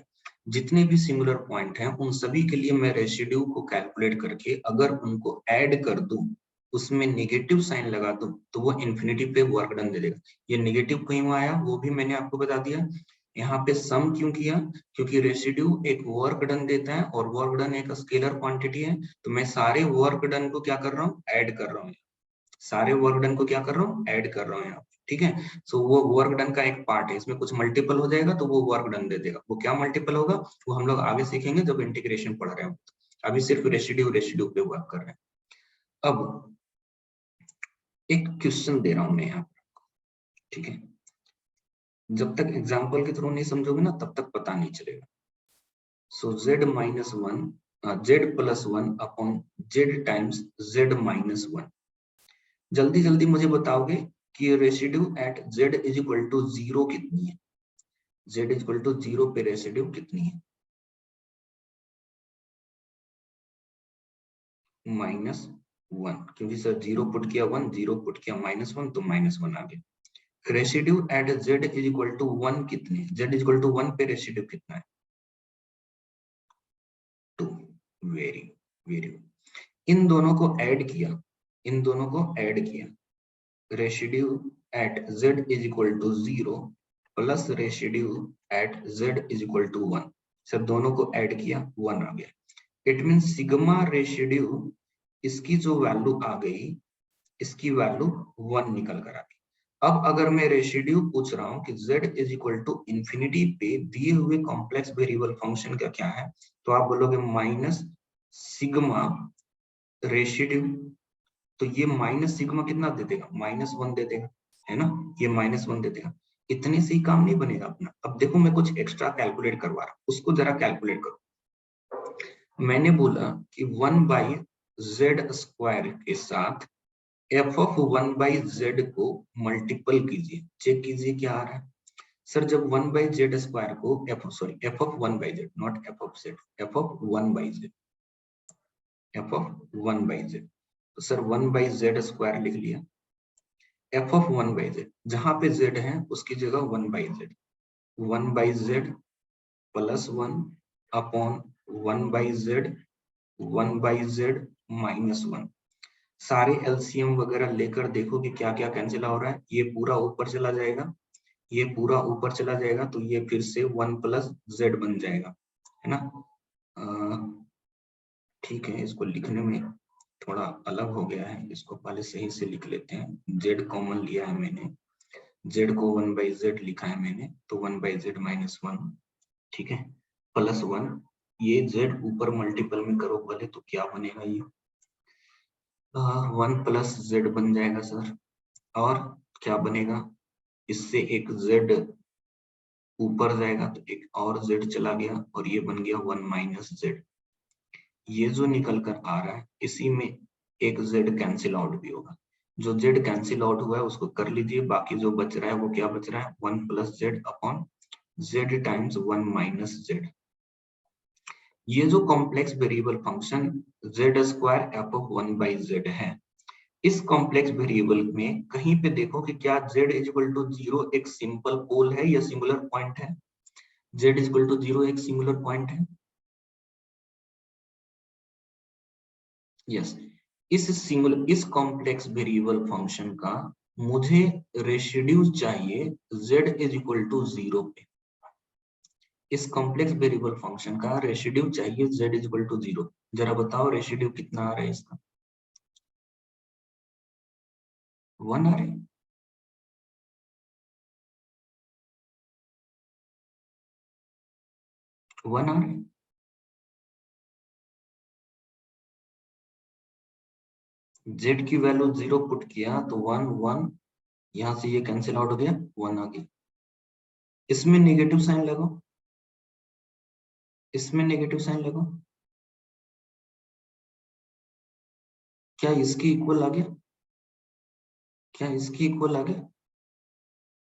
जितने भी सिंगुलर पॉइंट हैं उन सभी के लिए मैं रेसिड्यू को कैलकुलेट करके अगर उनको ऐड कर दूं, उसमें नेगेटिव साइन लगा दूं, तो वो इन्फिनिटी पे वर्क डन दे देगा। ये नेगेटिव क्यों आया वो भी मैंने आपको बता दिया। यहाँ पे सम क्यों किया, क्योंकि रेसिड्यू एक वर्क डन देता है और वर्क डन एक स्केलर क्वांटिटी है, तो मैं सारे वर्क डन को क्या कर रहा हूँ, ऐड कर रहा हूँ। सारे वर्क डन को क्या कर रहा हूँ, ऐड कर रहा हूँ यहाँ पे, ठीक है। सो वो वर्क डन का एक पार्ट है, इसमें कुछ मल्टीपल हो जाएगा तो वो वर्क डन दे देगा। वो क्या मल्टीपल होगा वो हम लोग आगे सीखेंगे जब इंटीग्रेशन पढ़ रहे हैं। अभी सिर्फ रेसिड्यू रेसिड्यू पे वर्क कर रहे हैं। अब एक क्वेश्चन दे रहा हूं मैं यहाँ, ठीक है। जब तक एग्जाम्पल के थ्रू नहीं समझोगे ना तब तक पता नहीं चलेगा। So z minus one, z plus one upon z times z minus one. जल्दी जल्दी मुझे बताओगे कि residue at z is equal to zero कितनी है। z is equal to zero पे रेसिड्यू कितनी है, माइनस वन, क्योंकि सर जीरो पुट किया वन, जीरो पुट किया माइनस वन, तो माइनस वन आ गया। Residue at z is equal to one कितनी, z is equal to one पे रेसिड्यू कितना है, टू। Very very good. इन दोनों को ऐड किया, इन दोनों को ऐड किया, residue at z is equal to zero plus residue at z is equal to one. Sir दोनों को ऐड किया, वन आ गया। इट मीन सिग्मा रेसिड्यू, इसकी जो वैल्यू आ गई, इसकी वैल्यू वन निकल कर आ गई। अब अगर मैं रेसिड्यू पूछ रहा हूं कि z is equal to infinity पे दिए हुए कॉम्प्लेक्स वेरिएबल फंक्शन का क्या है, तो आप बोलोगे माइनस सिग्मा रेसिड्यू। तो ये माइनस सिग्मा कितना दे देगा, माइनस वन दे देगा, है ना। ये माइनस वन दे देगा। इतने से ही काम नहीं बनेगा अपना। अब देखो मैं कुछ एक्स्ट्रा कैलकुलेट करवा रहा हूं, उसको जरा कैलकुलेट करो। मैंने बोला कि वन बाई जेड स्क्वायर के साथ f of one by z को मल्टीपल कीजिए, चेक कीजिए क्या आ रहा है। सर जब वन बाई जेड स्क्वायर को f of one by z, not f of z, f of one by z, f of one by z, तो sir one by z square लिख लिया। F of one by z, जहां पे z है उसकी जगह one by z, one by Z plus one upon one by z, one by z minus one. सारे LCM वगैरह लेकर देखो कि क्या क्या कैंसिल हो रहा है। ये पूरा ऊपर चला जाएगा, ये पूरा ऊपर चला जाएगा, तो ये फिर से वन प्लस जेड बन जाएगा, है ना। ठीक है, इसको लिखने में थोड़ा अलग हो गया है, इसको पहले सही से लिख लेते हैं। जेड कॉमन लिया है मैंने, जेड को वन बाई जेड लिखा है मैंने, तो one by z minus one, ठीक है, प्लस वन। ये जेड ऊपर मल्टीपल में करो पहले, तो क्या बनेगा, ये वन प्लस जेड बन जाएगा सर। और क्या बनेगा, इससे एक z ऊपर जाएगा तो एक और z चला गया, और ये बन गया वन माइनस जेड। ये जो निकल कर आ रहा है इसी में एक z कैंसिल आउट भी होगा। जो z कैंसिल आउट हुआ है उसको कर लीजिए, बाकी जो बच रहा है वो क्या बच रहा है, one plus Z upon Z times one minus Z. ये जो complex variable function Z square F of one by Z है, इस कॉम्प्लेक्स वेरिएबल में कहीं पे देखो कि क्या z is equal to zero एक सिंपल पोल है या सिंगुलर पॉइंट है। z is equal to zero एक सिंगुलर पॉइंट है, यस। इस कॉम्प्लेक्स वेरिएबल फंक्शन का मुझे रेसिड्यू चाहिए z is equal to zero पे। इस कॉम्प्लेक्स वेरिएबल फंक्शन का रेसिड्यू चाहिए z is equal to zero. जरा बताओ रेसिड्यू कितना आ रहा है इसका, वन आ रहा है। वन आ रहा है। z की वैल्यू जीरो पुट किया तो वन वन, यहाँ से ये कैंसिल आउट हो गया, वन आ गया। इसमें नेगेटिव साइन लगाओ, इसमें नेगेटिव साइन लगाओ, क्या इसकी इक्वल आ गया? क्या इसकी इक्वल आ गया?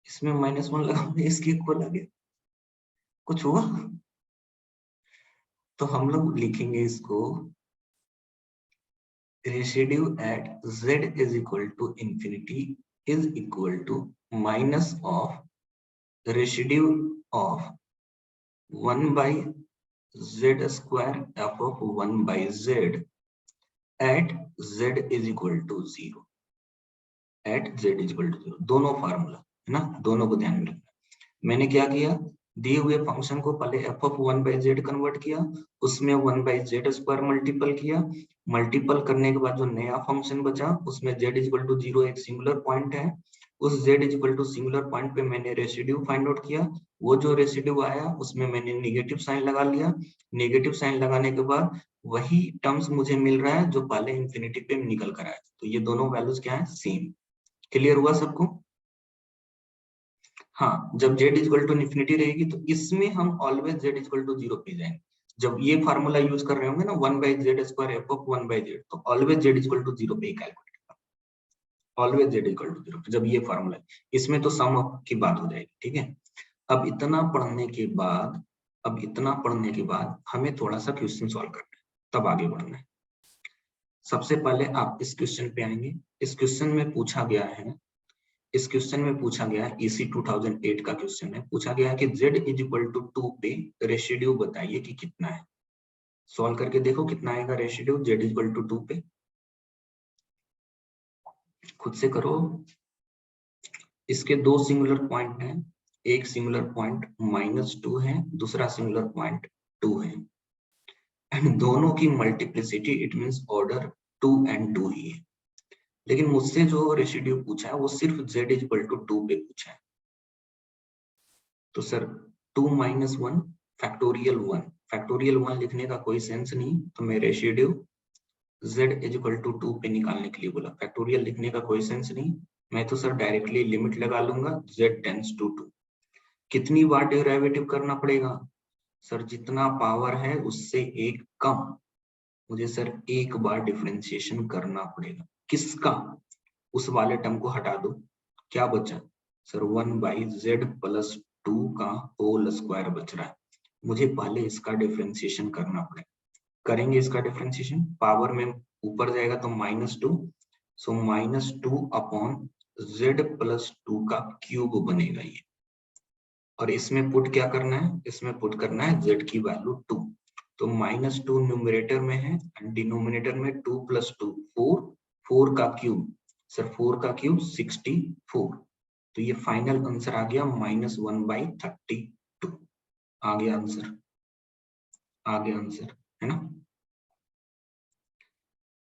इसमें -1 लगा, इसकी इक्वल आ गया? कुछ हुआ? तो हम लोग लिखेंगे इसको residue at z is equal to infinity is equal to minus of residue of 1 by z square f of 1 by z at z is equal to 0 at z is equal to 0। दोनों formula है ना, दोनों को ध्यान में रखना। मैंने क्या किया, दिए हुए फंक्शन को पहले f of 1 by Z convert किया, उसमें 1 बाई जेड स्क्वायर मल्टीपल किया, मल्टीपल करने के बाद जो नया फंक्शन बचा उसमें z इक्वल टू 0 एक सिंगुलर पॉइंट है, उस z equal to singular point पे मैंने रेसिड्यू फाइंड आउट किया। वो जो रेसिड्यू आया उसमें मैंने नेगेटिव साइन लगा लिया। नेगेटिव साइन लगाने के बाद वही टर्म्स मुझे मिल रहा है जो पहले इंफिनिटी पे निकल कर आया। तो ये दोनों वैल्यूज क्या है, सेम। क्लियर हुआ सबको? हाँ, जब z इक्वल टू इन्फिनिटी रहेगी तो इसमें हम ऑलवेज z इक्वल टू 0 पे जाएंगे। जब ये फार्मूला यूज कर रहे होंगे ना 1 by z square F of 1 by z, तो ऑलवेज z इक्वल टू 0 पे ही कैलकुलेट करना, ऑलवेज z इक्वल टू 0 पे। जब ये फार्मूला इसमें तो सम की बात हो जाएगी, ठीक है। अब इतना पढ़ने के बाद, हमें थोड़ा सा क्वेश्चन सॉल्व करना है, तब आगे बढ़ना है। सबसे पहले आप इस क्वेश्चन पे आएंगे। इस क्वेश्चन में पूछा गया है, इसी 2008 का क्वेश्चन है, पूछा गया है कि z इज इक्वल टू 2 पे रेसिड्यू बताइए कि कितना है। सॉल्व करके देखो कितना आएगा रेसिड्यू z इक्वल टू 2 पे, खुद से करो। इसके दो सिंगुलर पॉइंट हैं, एक सिंगुलर पॉइंट -2 है, दूसरा सिंगुलर पॉइंट 2 है, एंड दोनों की multiplicity it means order 2 and 2 ही है। लेकिन मुझसे जो रेसिड्यू पूछा है वो सिर्फ z इक्वल टू 2 पे पूछा है। तो सर 2 - 1 फैक्टोरियल 1 लिखने का कोई सेंस नहीं, तो मैं residue z is equal to 2 पे निकालने के लिए बोला। फैक्टोरियल लिखने का कोई सेंस नहीं, मैं तो सर डायरेक्टली लिमिट लगा लूंगा z टेंड्स टू 2। कितनी बार डेरिवेटिव करना पड़ेगा? सर जितना पावर है उससे एक कम, मुझे सर एक बार डिफरेंशिएशन करना पड़ेगा। किसका? उस वाले टर्म को हटा दो, क्या बचा? सर 1 बाई जेड प्लस 2 का होल स्क्वायर बच रहा है, मुझे पहले इसका डिफरेंशिएशन करना पड़ेगा। करेंगे इसका डिफरेंशिएशन, पावर में ऊपर जाएगा तो -2, सो -2 अपॉन जेड प्लस 2 का क्यूब बनेगा ये। और इसमें पुट क्या करना है? इसमें पुट करना है z की वैल्यू 2। तो -2 न्यूमरेटर में है एंड डिनोमिनेटर में 2 + 2 4, 4 का क्यूब, सर 4 का क्यूब 64। तो ये फाइनल आंसर आ गया -1/32 आ गया आंसर, है ना।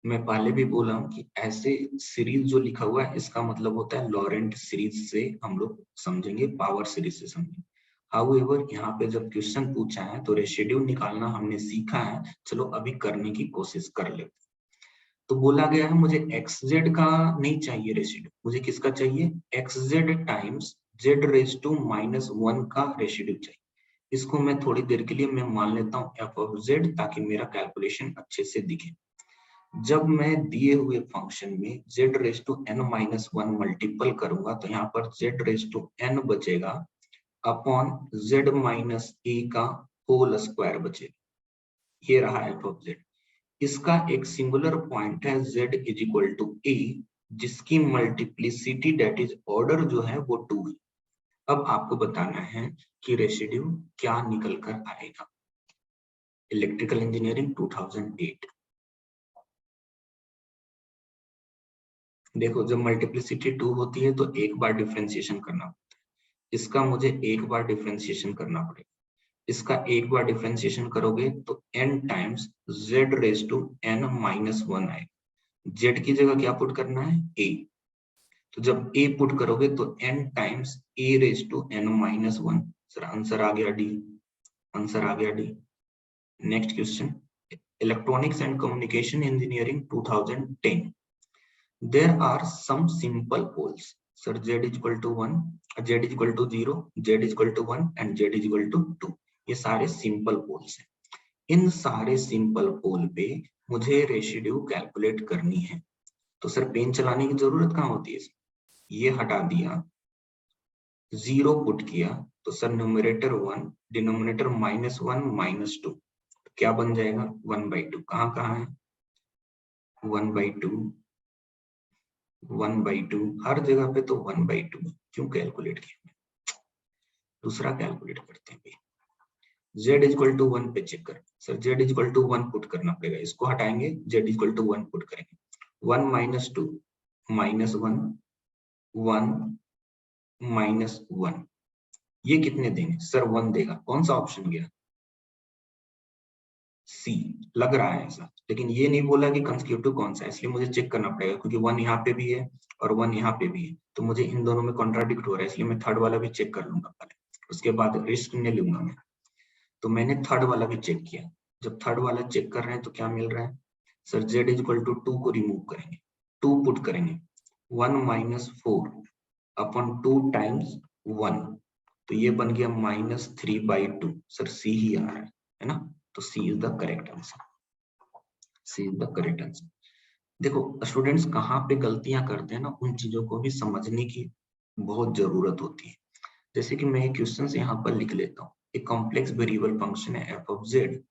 मैं पहले भी बोला हूं कि ऐसे सीरीज जो लिखा हुआ है इसका मतलब होता है लॉरेंट सीरीज से हम लोग समझेंगे, पावर सीरीज से समझेंगे। हाउएवर यहाँ पे जब क्वेश्चन पूछा है तो रेसिड्यू निकालना हमने सीखा है, चलो अभी करने की कोशिश कर लेते। तो बोला गया है मुझे xz का नहीं चाहिए रेसिड्यू, मुझे किसका चाहिए? xz टाइम्स z⁻⁻1 का रेसिड्यू चाहिए। इसको मैं थोड़ी देर के लिए मैं मान लेता हूँ f ऑफ z, ताकि मेरा कैलकुलेशन अच्छे से दिखे। जब मैं दिए हुए फंक्शन में z⁻n-1 मल्टीपल करूंगा तो यहाँ पर z⁻n बचेगा अपॉन z-a का होल स्क्वायर बचेगा। ये रहा f ऑफ z। इसका एक सिंगुलर पॉइंट है z is equal to a, जिसकी मल्टीप्लिसिटी डेट इज ऑर्डर जो है वो 2 है। अब आपको बताना है कि रेसिड्यू क्या निकल कर आएगा। Electrical engineering 2008। देखो जब मल्टीप्लिसिटी 2 होती है तो एक बार डिफरेंशिएशन करना पड़ता है, इसका मुझे एक बार डिफरेंशिएशन करना पड़ेगा। इसका एक बार डिफरेंशिएशन करोगे तो n टाइम्स z⁻n-1 आएगा। z की जगह क्या पुट करना है? a। तो जब a पुट करोगे तो n times a⁻n-1। Sir answer आ गया डी, आंसर आ गया D. Next question, electronics and communication engineering 2010। There are some simple poles. Sir, z is equal to 1, z is equal to 0, z is equal to 1 and z is equal to 2. ये सारे simple poles हैं। इन सारे simple pole पे मुझे रेशिड्यू calculate करनी है। तो sir pen चलाने की जरूरत कहाँ होती है? ये हटा दिया, 0 पुट किया, तो सर न्यूमरेटर 1, डिनोमिनेटर -1 -2, क्या बन जाएगा? 1/2। कहाँ कहाँ है? 1/2, 1/2, हर जगह पे तो 1/2। क्यों कैलकुलेट किया? दूसरा कैलकुलेट करते हैं। z इक्वल टू 1 पे चेक कर। Sir z equal to 1 put करना पड़ेगा, इसको हटाएंगे, z इक्वल टू 1 पुट करेंगे। 1 - 2 -1, 1 -1, ये कितने देंगे? सर 1 देगा। कौन सा ऑप्शन गया? सी। लग रहा है ऐसा, लेकिन ये नहीं बोला कि कंसेक्यूटिव कौन सा है, इसलिए मुझे चेक करना पड़ेगा, क्योंकि 1 यहाँ पे भी है और 1 यहाँ पे भी है, तो मुझे इन दोनों में कॉन्ट्राडिक्ट हो रहा है, इसलिए मैं थर्ड वाला भी चेक कर लूंगा पहले, उसके बाद रिस्क नहीं लूंगा मैं। तो मैंने थर्ड वाला भी चेक किया। जब थर्ड वाला चेक कर रहे हैं तो क्या मिल रहा है? सर z इक्वल टू 2 को रिमूव करेंगे, 2 पुट करेंगे, 1 - 4 अपॉन 2 टाइम्स 1, तो ये बन गया -3/2। सर सी ही आ रहा है ना? तो C is the correct answer. C is the correct answer. देखो स्टूडेंट्स, कहाँ पे गलतियां करते हैं ना, उन चीजों को भी समझने की बहुत जरूरत होती है। जैसे कि मैं एक क्वेश्चन यहाँ पर लिख लेता हूँ। एक कॉम्प्लेक्स वेरिएबल फंक्शन है f of z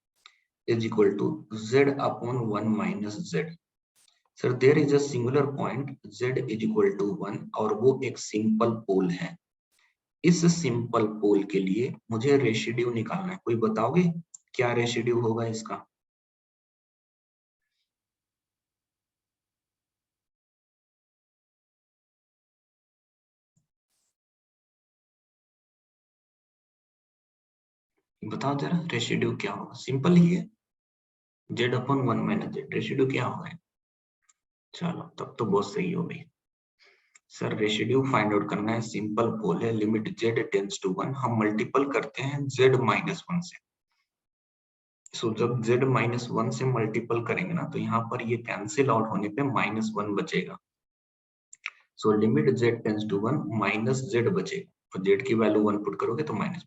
is equal to z upon 1 minus z. Sir there is a singular point z is equal to 1 और वो एक सिंपल पोल है। इस सिंपल पोल के लिए मुझे रेशिड्यू निकालना है। कोई बताओगे क्या रेशिड्यू होगा इसका? बताओ जरा, रेशिड्यू क्या होगा? सिंपल ही है, z upon 1 minus z। रेशिड्यू क्या होगा? चलो तब तो बहुत सही हो गई। सर रेशिड्यू फाइंड आउट करना है, सिंपल पोल है, लिमिट z टेंड्स टू 1, हम मल्टीपल करते हैं z -1 से। सो जब z -1 से मल्टीपल करेंगे ना, तो यहाँ पर ये कैंसिल आउट होने पे -1 बचेगा। सो limit z tends to 1 -z बचेगा, और z की वैल्यू 1 पुट करोगे तो माइनस।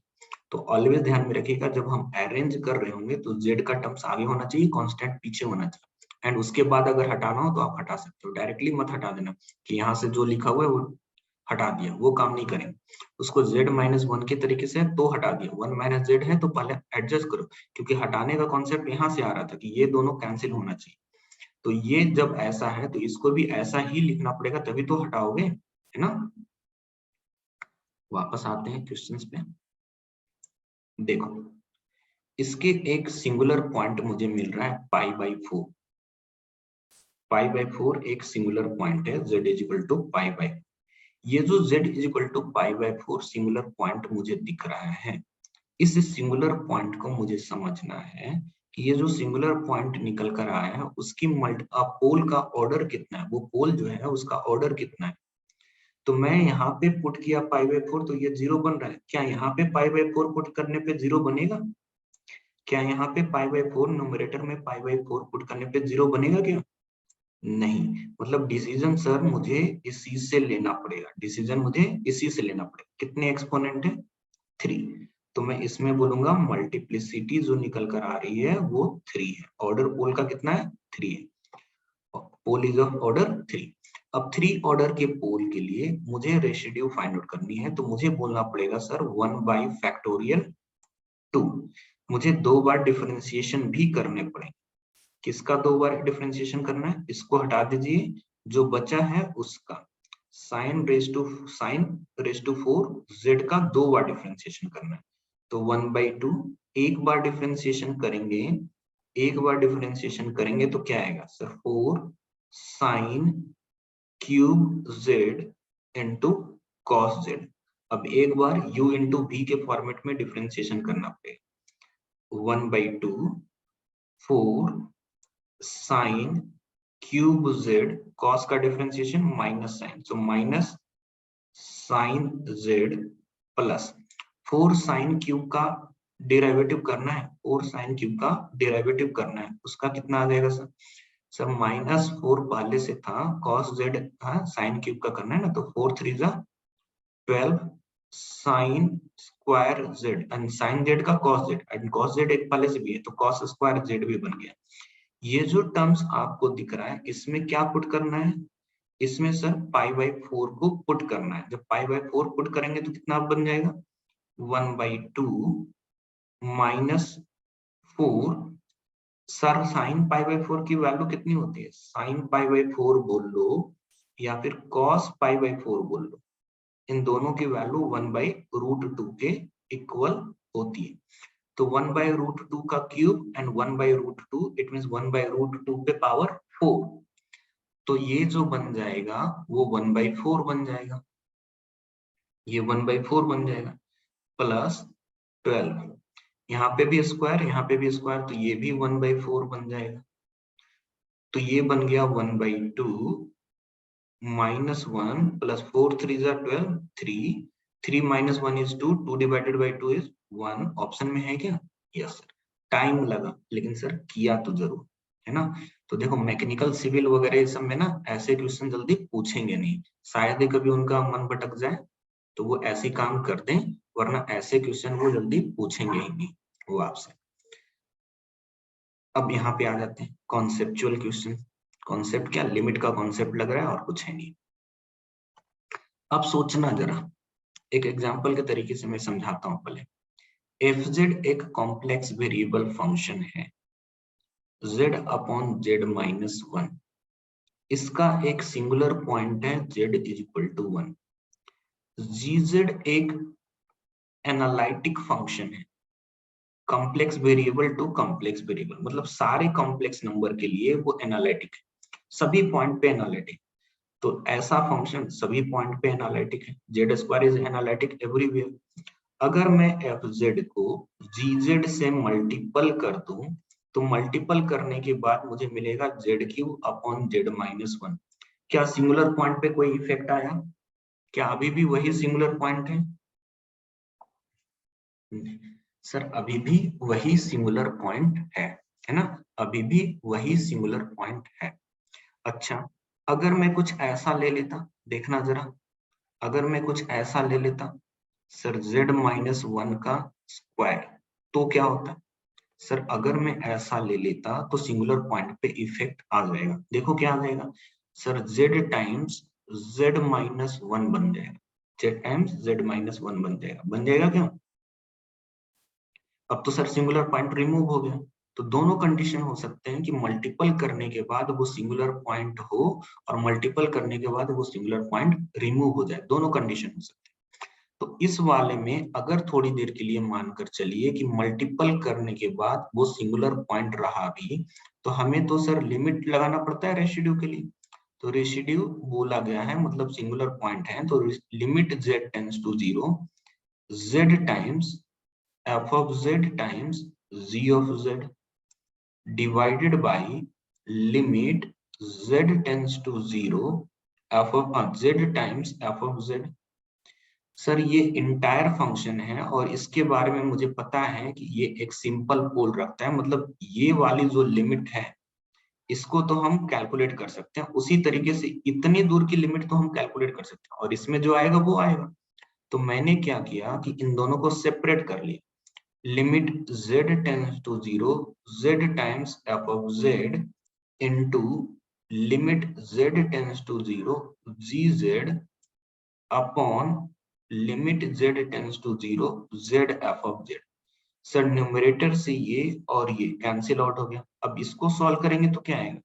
तो ऑलवेज ध्यान में रखिएगा, जब हम अरेंज कर रहे होंगे तो z का टर्म्स आगे होना चाहिए, कांस्टेंट पीछे होना चाहिए, एंड उसके बाद अगर हटाना हो तो आप हटा सकते हो। डायरेक्टली मत हटा देना कि यहाँ से जो लिखा हुआ है वो हटा दिया, वो काम नहीं करेंगे। उसको z -1 के तरीके से तो हटा दिया, 1 - z है तो पहले एडजस्ट करो, क्योंकि हटाने का कॉन्सेप्ट यहाँ से आ रहा था कि ये दोनों कैंसिल होना चाहिए। तो ये जब ऐसा है तो इसको भी ऐसा ही लिखना पड़ेगा, तभी तो हटाओगे, है ना? वापस आते हैं क्वेश्चंस पे। देखो, इसके एक सिंगुलर पॉइंट मुझे मिल रहा है π/4। π/4 एक सिंगुलर पॉइंट है, z इज इक्वल टू π/4। ये जो z is equal to π/4 singular point मुझे दिख रहा है, इस सिंगुलर पॉइंट को मुझे समझना है कि ये जो सिंगुलर पॉइंट निकल कर आया है उसकी पोल का ऑर्डर कितना है, वो पोल जो है उसका ऑर्डर कितना है। तो मैं यहाँ पे पुट किया π/4, तो ये 0 बन रहा है। क्या यहाँ पे π/4 पुट करने पे 0 बनेगा? क्या यहाँ पे π/4 न्यूमरेटर में π/4 पुट करने पे 0 बनेगा क्या? नहीं। मतलब डिसीजन सर मुझे इसी से लेना पड़ेगा, डिसीजन मुझे इसी से लेना पड़ेगा। कितने एक्सपोनेंट है? 3। तो मैं इसमें बोलूंगा मल्टीप्लिसिटी जो निकल कर आ रही है वो 3 है। ऑर्डर पोल का कितना है? 3 है। Pole is of order 3। अब 3 ऑर्डर के पोल के लिए मुझे रेशिड्यू फाइंड आउट करनी है, तो मुझे बोलना पड़ेगा सर 1/2। मुझे 2 बार डिफरेंशिएशन भी करने पड़ेंगे। किसका 2 बार डिफरेंशिएशन करना है? इसको हटा दीजिए, जो बचा है उसका sin रेज टू 4 z का 2 बार डिफरेंशिएशन करना है। तो 1/2 एक बार डिफरेंशिएशन करेंगे, एक बार डिफरेंशिएशन करेंगे तो क्या आएगा sir? 4 sin cube z into cos z। अब एक बार u इंटू v के फॉर्मेट में डिफरेंशिएशन करना पड़ेगा। 1/2 4 sin क्यूब z, cos का differentiation minus sine, so minus sine z plus 4 sine cube का डेरिवेटिव करना है, 4 साइन क्यूब का डेरिवेटिव करना है, उसका कितना आ जाएगा सर? सर -4 पहले से था, cos z साइन क्यूब का करना है ना, तो 4 3 जा 12 sine square z, and sine z का cos z, and cos z एक पहले से भी है तो cos स्क्वायर z भी बन गया। ये जो टर्म्स आपको दिख रहा है इसमें क्या पुट करना है, इसमें सर π/4 को पुट करना है। जब π/4 पुट करेंगे तो कितना बन जाएगा, 1/2 माइनस 4। सर साइन π/4 की वैल्यू कितनी होती है, साइन π/4 बोल लो या फिर कॉस π/4 बोल लो, इन दोनों की वैल्यू 1/√2 के इक्वल होती है। तो 1/√2 का क्यूब एंड 1/√2 इट मींस 1/√2 पे पावर 4। तो ये जो बन जाएगा वो 1/4 बन जाएगा, ये 1/4 बन जाएगा प्लस 12, यहाँ पे भी स्क्वायर यहाँ पे भी स्क्वायर, तो ये भी 1/4 बन जाएगा। तो ये बन गया 1/2 माइनस 1 प्लस 4 3 जा 12, 3 3 minus 1 is 2, 2 divided by 2 is 1। Option में है क्या, यस सर। टाइम लगा लेकिन सर किया तो जरूर, है ना। तो देखो मैकेनिकल सिविल वगैरह सब में ना ऐसे क्वेश्चन जल्दी पूछेंगे नहीं, शायद ही कभी उनका मन भटक जाए तो वो ऐसे काम कर दें, वरना ऐसे क्वेश्चन वो जल्दी पूछेंगे ही नहीं वो आपसे। अब यहाँ पे आ जाते हैं कॉन्सेप्चुअल क्वेश्चन। कॉन्सेप्ट क्या, लिमिट का कॉन्सेप्ट लग रहा है और कुछ है नहीं। अब सोचना जरा, एक एग्जांपल के तरीके से मैं समझाता हूँ पहले। fz एक कॉम्प्लेक्स वेरिएबल फंक्शन है z अपॉन z माइनस 1। इसका एक सिंगुलर पॉइंट है z is equal to 1। gz एक एनालिटिक फंक्शन है, complex variable to complex variable, मतलब सारे कॉम्प्लेक्स नंबर के लिए वो एनालिटिक है, सभी पॉइंट पे एनालिटिक। तो ऐसा फंक्शन सभी पॉइंट पे एनालिटिक है, z square is analytic everywhere. अगर मैं एफ जेड को जी जेड से मल्टीपल कर दूं तो मल्टीपल करने के बाद मुझे मिलेगा Z Q upon Z minus 1। क्या सिंगुलर पॉइंट पे कोई इफेक्ट आया, क्या अभी भी वही सिंगुलर पॉइंट है, सर अभी भी वही सिंगुलर पॉइंट है ना, अभी भी वही सिंगुलर पॉइंट है। अच्छा, अगर मैं कुछ ऐसा ले लेता, देखना जरा, अगर मैं कुछ ऐसा ले लेता सर z माइनस 1 का स्क्वायर, तो क्या होता, सर अगर मैं ऐसा ले लेता तो सिंगुलर पॉइंट पे इफेक्ट आ जाएगा। देखो क्या आ जाएगा, sir z times z minus 1 बन जाएगा, z टाइम्स z माइनस 1 बन जाएगा क्यों। अब तो सर सिंगुलर पॉइंट रिमूव हो गया। तो दोनों कंडीशन हो सकते हैं कि मल्टीपल करने के बाद वो सिंगुलर पॉइंट हो और मल्टीपल करने के बाद वो सिंगुलर पॉइंट रिमूव हो जाए, दोनों कंडीशन हो सकते हैं। तो इस वाले में अगर थोड़ी देर के लिए मानकर चलिए कि मल्टीपल करने के बाद वो सिंगुलर पॉइंट रहा भी, तो हमें तो सर लिमिट लगाना पड़ता है रेसिड्यू के लिए। तो रेसिड्यू बोला गया है मतलब सिंगुलर पॉइंट है, तो limit z tends to 0, z times f of z times g of z divided by limit z tends to 0 f of z times f of z। Sir ये इंटायर फंक्शन है और इसके बारे में मुझे पता है कि ये एक सिंपल पोल रखता है, मतलब ये वाली जो लिमिट है इसको तो हम कैलकुलेट कर सकते हैं, उसी तरीके से इतनी दूर की लिमिट तो हम कैलकुलेट कर सकते हैं और इसमें जो आएगा वो आएगा। तो मैंने क्या किया कि इन दोनों को सेपरेट कर लिया, limit z tends to 0 z times f of z into limit z tends to 0 gz upon limit z tends to 0 zf of z। Sir numerator से ये और ये कैंसिल आउट हो गया। अब इसको सॉल्व करेंगे तो क्या आएगा,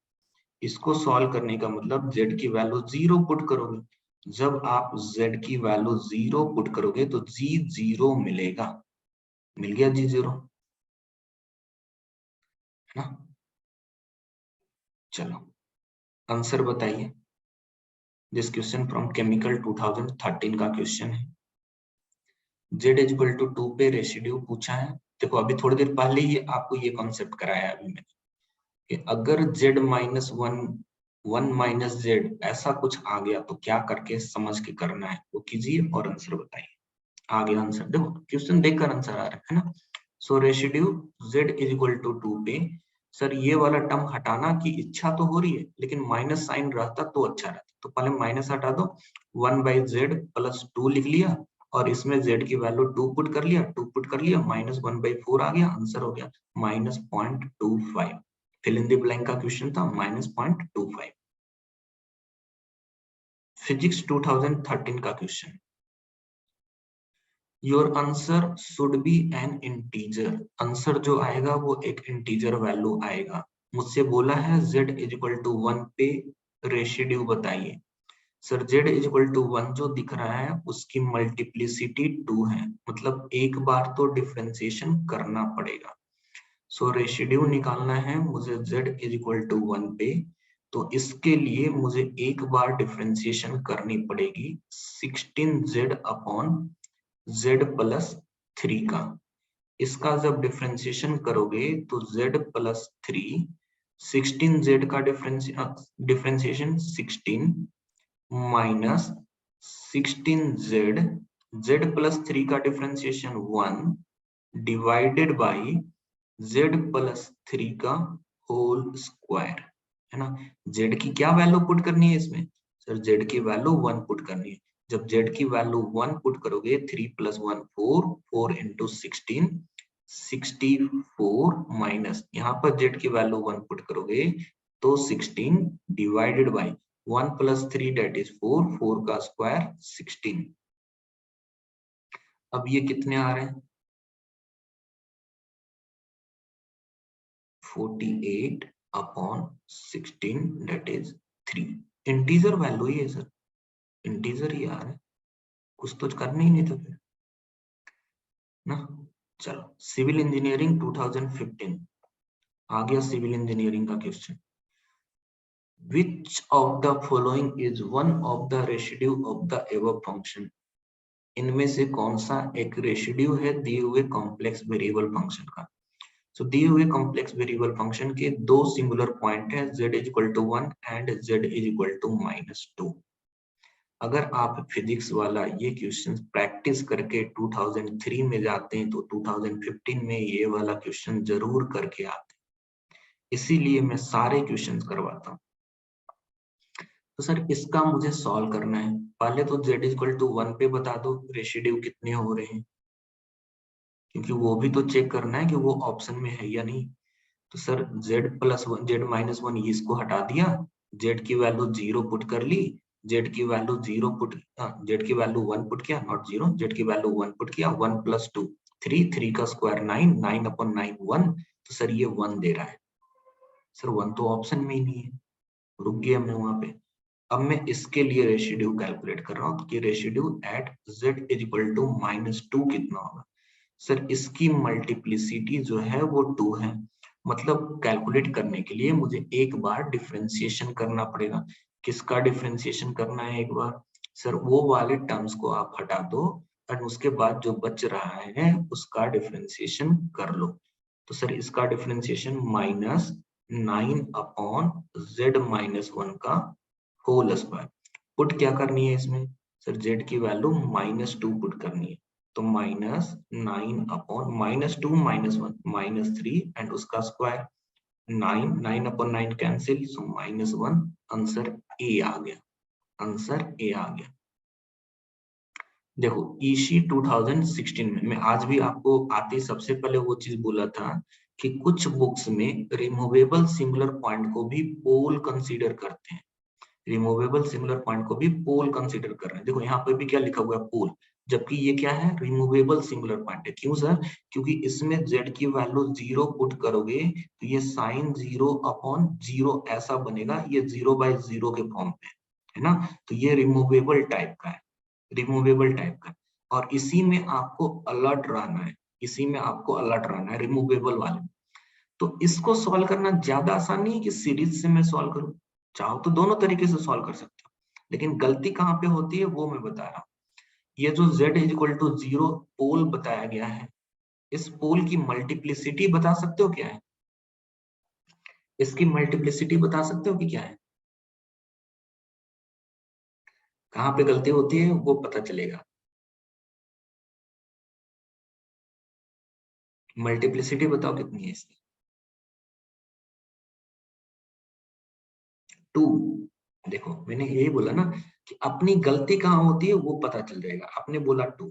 इसको सॉल्व करने का मतलब z की वैल्यू 0 पुट करोगे, जब आप z की वैल्यू 0 पुट करोगे तो g 0 मिलेगा, मिल गया g 0, है ना। चलो आंसर बताइए, दिस क्वेश्चन फ्रॉम केमिकल 2013 का क्वेश्चन है। z इक्वल टू 2 पे रेसिड्यू पूछा है। देखो अभी थोड़ी देर पहले ही आपको ये कॉन्सेप्ट कराया अभी मैंने कि अगर z माइनस 1 1 माइनस जेड ऐसा कुछ आ गया तो क्या करके समझ के करना है वो कीजिए और आंसर बताइए। आ गया आंसर, देखो क्वेश्चन देखकर आंसर आ रहा है ना। So residue z is equal to 2 पे, सर ये वाला टर्म हटाना की इच्छा तो हो रही है लेकिन माइनस साइन रहता तो अच्छा रहता, तो पहले माइनस हटा दो, 1 बाई जेड प्लस 2 लिख लिया और इसमें z की वैल्यू 2 पुट कर लिया, 2 पुट कर लिया, माइनस 1/4 आ गया, आंसर हो गया -0.25। फिल इन द ब्लैंक का क्वेश्चन था -0.25। फिजिक्स 2013 का question, your answer should be N integer. Answer जो आएगा वो एक इंटीजर वैल्यू आएगा। मुझसे बोला है z इज इक्वल टू 1 पे रेसिड्यू बताइए। Sir z is equal to 1 जो दिख रहा है उसकी मल्टीप्लिसिटी 2 है, मतलब एक बार तो डिफरेंशिएशन करना पड़ेगा। सो रेसिड्यू निकालना है मुझे z इज इक्वल टू 1 पे, तो इसके लिए मुझे एक बार डिफरेंशिएशन करनी पड़ेगी 16z अपॉन z प्लस 3 का। इसका जब डिफरेंशिएशन करोगे तो z प्लस 3, 16z का differentiation 16 minus 16z, z plus 3 का differentiation 1 divided by z plus 3 का होल स्क्वायर, है ना। z की क्या वैल्यू पुट करनी है इसमें? सर z की वैल्यू 1 पुट करनी है। जब z की वैल्यू 1 पुट करोगे 3 प्लस 1 4, 4 इंटू 16 64 माइनस यहाँ पर z की वैल्यू 1 पुट करोगे तो 16 divided by 1 plus 3 that is 4, 4 का स्क्वायर 16। अब ये कितने आ रहे हैं? 48 upon 16 that is 3। Integer value ही है सर, इंटीजर ही आ रहा है, कुछ तो करना ही नहीं था फिर ना। चलो सिविल इंजीनियरिंग 2015 आ गया। सिविल इंजीनियरिंग का question, which of the following is one of the residue of the above function. इनमें से कौन सा एक रेसिड्यू है दिए हुए कॉम्प्लेक्स वेरिएबल फंक्शन का। तो दिए हुए कॉम्प्लेक्स वेरिएबल फंक्शन के दो सिंगुलर पॉइंट है z is equal to 1 and z is equal to -2। अगर आप फिजिक्स वाला ये क्वेश्चन प्रैक्टिस करके 2003 में जाते हैं तो 2015 में ये वाला क्वेश्चन जरूर करके आते हैं, इसीलिए मैं सारे क्वेश्चन करवाता हूँ। तो सर इसका मुझे सॉल्व करना है, पहले तो z इज इक्वल टू 1 पे बता दो रेसिड्यू कितने हो रहे हैं, क्योंकि वो भी तो चेक करना है कि वो ऑप्शन में है या नहीं। तो sir z plus 1 z minus 1 इसको हटा दिया, z की वैल्यू 0 पुट कर ली, z की वैल्यू 0 पुट, z की वैल्यू 1 पुट किया, नॉट 0, z की वैल्यू 1 पुट किया, 1 प्लस 2 3, 3 का स्क्वायर 9, 9 अपॉन 9 1। तो सर ये 1 दे रहा है। सर 1 तो ऑप्शन में ही नहीं है, रुक गया मैं वहां पे। अब मैं इसके लिए रेसिड्यू कैलकुलेट कर रहा हूँ कि residue at z is equal to -2 कितना होगा। सर इसकी मल्टीप्लिसिटी जो है वो 2 है, मतलब कैलकुलेट करने के लिए मुझे एक बार डिफरेंशिएशन करना पड़ेगा। किसका डिफरेंशिएशन करना है एक बार? सर वो वाले टर्म्स को आप हटा दो और उसके बाद जो बच रहा है उसका डिफरेंशिएशन कर लो। तो सर इसका डिफरेंशिएशन -9 अपॉन z माइनस 1 का होल स्क्वायर। पुट क्या करनी है इसमें? सर z की वैल्यू -2 पुट करनी है, तो -9 अपॉन -2 -1 -3 एंड उसका square 9, 9 upon 9 cancel, so -1। Answer A आ गया, आंसर ए आ गया। देखो ईसी 2016 में मैं आज भी आपको आते सबसे पहले वो चीज बोला था कि कुछ बुक्स में रिमूवेबल सिंगुलर पॉइंट को भी पोल कंसीडर करते हैं, रिमूवेबल सिंगुलर पॉइंट को भी पोल कंसीडर कर रहे हैं। देखो यहाँ पे भी क्या लिखा हुआ है, पोल, जबकि ये क्या है, रिमूवेबल सिंगुलर पॉइंट है। क्यों सर? क्योंकि इसमें z की वैल्यू 0 पुट करोगे तो ये साइन 0 अपॉन 0 ऐसा बनेगा, ये 0/0 के फॉर्म पे है ना। तो ये रिमूवेबल टाइप का है, रिमूवेबल टाइप का। और इसी में आपको अलर्ट रहना है, इसी में आपको अलर्ट रहना है रिमूवेबल वाले। तो इसको सॉल्व करना ज्यादा आसान नहीं है कि सीरीज से मैं सॉल्व करूं, चाहो तो दोनों तरीके से सॉल्व कर सकते हो, लेकिन गलती कहाँ पे होती है वो मैं बता रहा हूँ। ये जो z इज इक्वल टू 0 पोल बताया गया है, इस पोल की मल्टीप्लिसिटी बता सकते हो क्या है? इसकी मल्टीप्लिसिटी बता सकते हो कि क्या है? कहाँ पे गलती होती है वो पता चलेगा। मल्टीप्लिसिटी बताओ कितनी है इसकी? 2। देखो मैंने यही बोला ना कि अपनी गलती कहाँ होती है वो पता चल जाएगा। आपने बोला 2,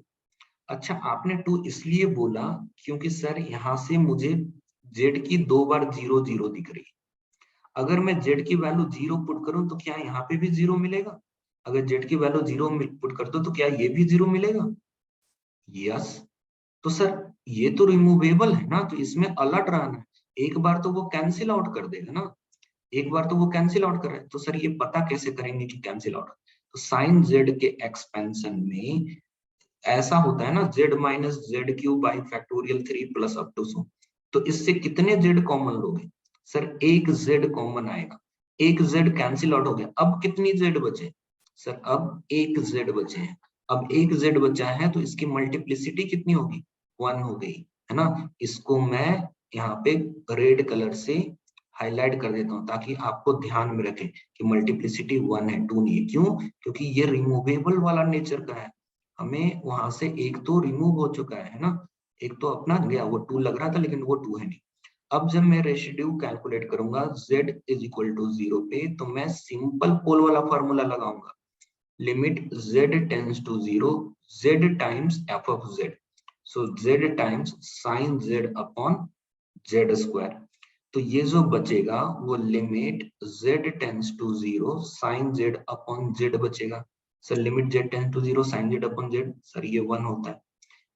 अच्छा आपने 2 इसलिए बोला क्योंकि सर यहाँ से मुझे z की 2 बार 0 0 दिख रही है, अगर मैं z की वैल्यू 0 पुट करूं तो क्या यहाँ पे भी 0 मिलेगा? अगर z की वैल्यू 0 पुट कर दो तो क्या ये भी 0 मिलेगा? यस। तो सर ये तो रिमूवेबल है ना, तो इसमें अलर्ट रहना है। एक बार तो वो कैंसिल आउट कर देगा ना, एक बार तो वो कैंसिल आउट कर रहा है। तो सर ये पता कैसे करेंगे कि कैंसिल आउट? तो साइन जेड के एक्सपेंशन में ऐसा होता है ना, z minus z cube by factorial 3 plus up to so. तो इससे कितने जेड कॉमन लोगे? सर एक जेड कॉमन आएगा, एक जेड कैंसिल आउट हो गया। अब कितनी जेड बचे? सर अब एक जेड बचे हैं। अब एक जेड बचा है तो इसकी मल्टीप्लिसिटी कितनी होगी? 1 हो गई, है ना। इसको मैं यहाँ पे रेड कलर से हाईलाइट कर देता हूँ ताकि आपको ध्यान में रखें कि मल्टीप्लिसिटी 1 है, 2 नहीं है। क्यों? क्योंकि ये रिमूवेबल वाला नेचर का है। हमें वहां से एक तो रिमूव हो चुका है ना, एक तो अपना गया, वो 2 लग रहा था लेकिन वो 2 है नहीं। अब जब मैं रेसिड्यू कैलकुलेट करूंगा z इज इक्वल टू 0 पे, तो मैं सिंपल पोल वाला फॉर्मूला लगाऊंगा, limit z tends to 0 z times f of z, so z times sine z upon z square. तो ये जो बचेगा वो limit z tends to 0 sine z upon z बचेगा। Sir limit z tends to 0 sine z upon z, sir ये 1 होता है।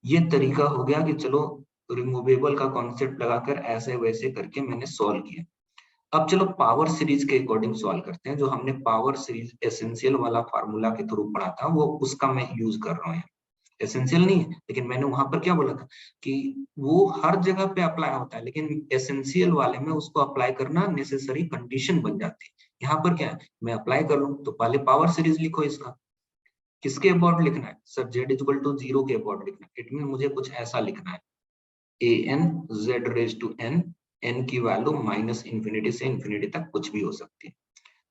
ये तरीका हो गया कि चलो रिमूवेबल का कॉन्सेप्ट लगाकर ऐसे वैसे करके मैंने सॉल्व किया। अब चलो पावर सीरीज के अकॉर्डिंग सॉल्व करते हैं। जो हमने पावर सीरीज एसेंशियल वाला फार्मूला के थ्रू पढ़ा था वो उसका मैं यूज कर रहा हूँ। एसेंशियल नहीं है लेकिन मैंने वहां पर क्या बोला था कि वो हर जगह पे अप्लाई होता है, लेकिन एसेंशियल वाले में उसको अप्लाई करना नेसेसरी कंडीशन बन जाती है। यहाँ पर क्या है, मैं अप्लाई कर लूँ तो पहले पावर सीरीज लिखो इसका। किसके अबाउट लिखना है? सर जेड इक्वल टू 0 के अबाउट लिखना है। इट मीन मुझे कुछ ऐसा लिखना है, a n z raise to n, n की वैल्यू माइनस इंफिनिटी से इंफिनिटी तक कुछ भी हो सकती है।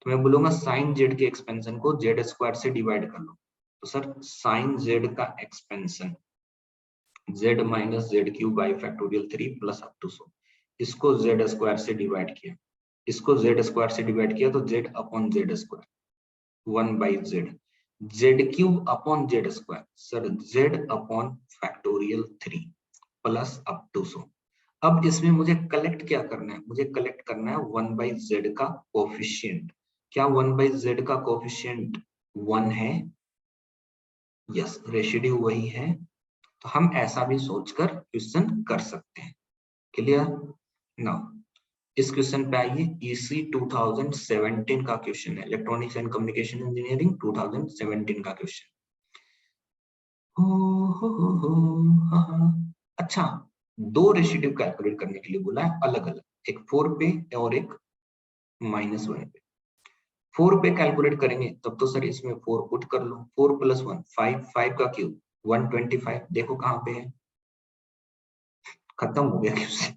तो मैं बोलूंगा साइन जेड के एक्सपेंशन को जेड स्क्वायर से डिवाइड कर लो। तो सर साइन जेड का expansion z minus z cube by factorial 3 plus up to so, इसको जेड स्क्वायर से डिवाइड किया, इसको जेड स्क्वायर से डिवाइड किया तो z upon z square 1 by z, z cube upon z square, sir z upon factorial 3 plus up to so. अब इसमें मुझे कलेक्ट क्या करना है? मुझे कलेक्ट करना है 1 बाई जेड का कोफिशिएंट। क्या 1 बाई जेड का कोफिशिएंट 1 है? यस, रेशिड्यू वही है। तो हम ऐसा भी सोचकर क्वेश्चन कर सकते हैं। क्लियर? नाउ इस क्वेश्चन पे आइए। ईसी 2017 का क्वेश्चन है, इलेक्ट्रॉनिक्स एंड कम्युनिकेशन इंजीनियरिंग 2017 का क्वेश्चन। हाँ हाँ। अच्छा, दो रेशिड्यू कैलकुलेट करने के लिए बोला है अलग अलग, एक 4 पे और एक -1 पे। 4 पे कैलकुलेट करेंगे तब तो सर इसमें 4 पुट कर लो, 4 प्लस 1 5, 5 का क्यूब 125। देखो कहाँ पे है, खत्म हो गया क्वेश्चन।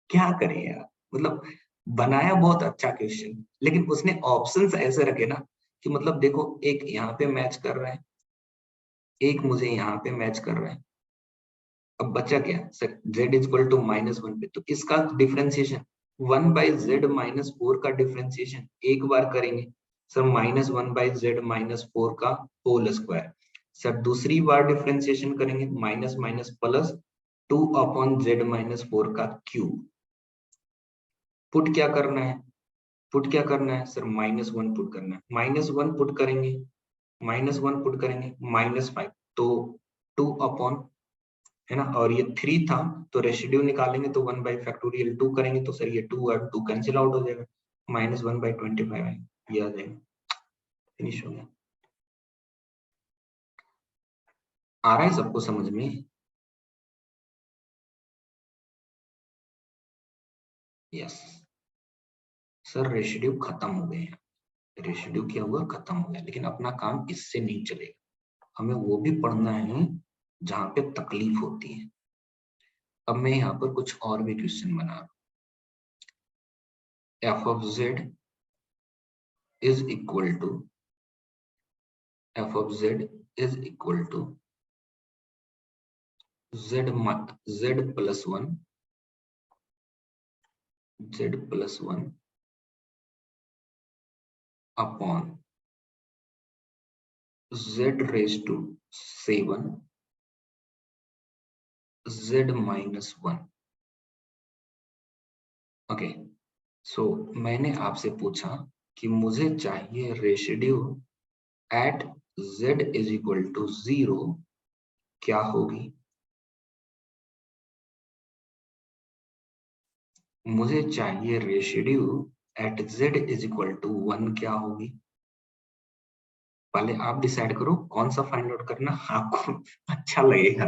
क्या करें यार, मतलब बनाया बहुत अच्छा क्वेश्चन लेकिन उसने ऑप्शंस ऐसे रखे ना कि मतलब देखो एक यहाँ पे मैच कर रहा है, एक मुझे यहाँ पे मैच कर रहा है। अब बचा क्या सर? z इक्वल टू -1 पे, तो इसका डिफरेंशिएशन 1 बाई जेड -4 का डिफरेंशिएशन एक बार करेंगे सर, -1 बाई जेड -4 का होल स्क्वायर। सर दूसरी बार डिफरेंशिएशन करेंगे minus minus plus 2 upon z -4 का क्यूब। पुट क्या करना है? पुट क्या करना है सर? -1 पुट करना है। -1 पुट करेंगे, -1 पुट करेंगे -5, तो 2 अपॉन, है ना, और ये 3 था तो रेसिड्यू निकालेंगे तो 1 बाई फैक्टोरियल 2 करेंगे तो सर ये 2 और 2 कैंसिल आउट हो जाएगा, -1 बाई 25 है, ये आ जाएगा। फिनिश हो गया। आ रहा है सबको समझ में? यस। सर रेसिड्यू खत्म हो गए हैं, रेसिड्यू क्या हुआ? खत्म हो गया, लेकिन अपना काम इससे नहीं चलेगा। हमें वो भी पढ़ना है जहां पे तकलीफ होती है। अब मैं यहाँ पर कुछ और भी क्वेश्चन बना रहा हूँ। F of z is equal to, f of z is equal to z z plus 1, z plus 1 upon z raise to 7 z -1। Okay, so मैंने आपसे पूछा कि मुझे चाहिए residue at z is equal to 0, क्या होगी? मुझे चाहिए residue at z is equal to 1, क्या होगी? पहले आप डिसाइड करो कौन सा फाइंड आउट करना आपको अच्छा लगेगा।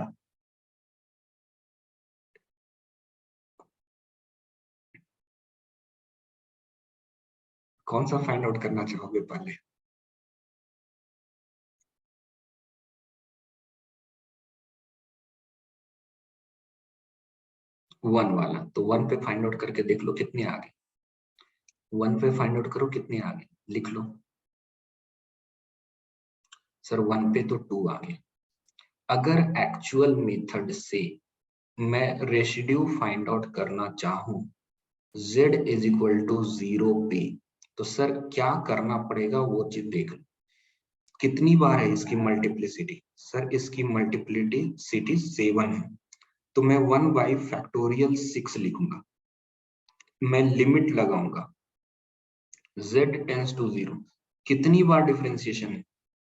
कौन सा फाइंड आउट करना चाहोगे पहले? 1 वाला, तो 1 पे फाइंड आउट करके देख लो कितने आ गए। 1 पे फाइंड आउट करो कितने आ गए, लिख लो। सर 1 पे तो 2 आ गए। अगर एक्चुअल मेथड से मैं रेसिड्यू फाइंड आउट करना चाहूं z इज इक्वल टू 0 पे, तो सर क्या करना पड़ेगा वो चीज देख लो। कितनी बार है इसकी मल्टीप्लिसिटी? सर इसकी मल्टीप्लिसिटी 7 है, तो मैं 1/6 लिखूंगा। मैं लिमिट लगाऊंगा z टेंस टू 0। कितनी बार डिफरेंशिएशन है?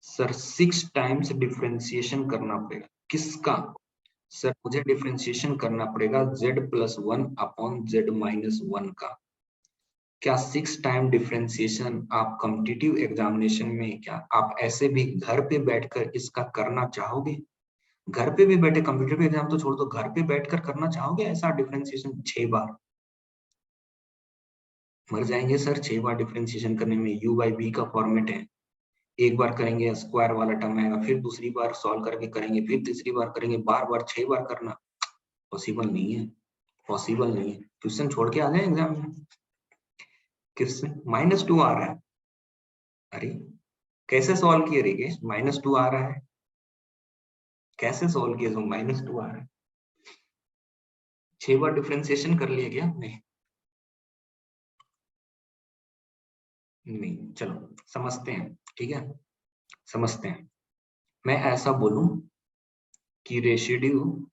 सर 6 टाइम्स डिफरेंशिएशन करना पड़ेगा। किसका? सर मुझे डिफरेंशिएशन करना पड़ेगा z+1 अपॉन z-1 का। क्या 6 टाइम डिफरेंशिएशन आप कॉम्पिटिटिव एग्जामिनेशन में, क्या आप ऐसे भी घर पे बैठकर इसका करना चाहोगे? घर पे भी बैठे, कॉम्पिटिटिव एग्जाम तो छोड़ दो, घर पे बैठकर करना चाहोगे ऐसा डिफरेंशिएशन 6 बार? मर जाएंगे सर 6 बार डिफरेंशिएशन करने में। u बाई बी का फॉर्मेट है, एक बार करेंगे स्क्वायर वाला टर्म आएगा, फिर दूसरी बार सॉल्व करके करेंगे, फिर तीसरी बार करेंगे, बार बार 6 बार करना पॉसिबल नहीं है। पॉसिबल नहीं है। क्वेश्चन छोड़ के आ जाए एग्जाम में। क्वेश्चन -2 आ रहा है। अरे कैसे सॉल्व किए रे? -2 आ रहा है, कैसे सॉल्व किए? जो -2 आ रहा है, 6 बार डिफरेंशिएशन कर लिया क्या? नहीं नहीं, चलो समझते हैं, ठीक है, समझते हैं। मैं ऐसा बोलूं कि residue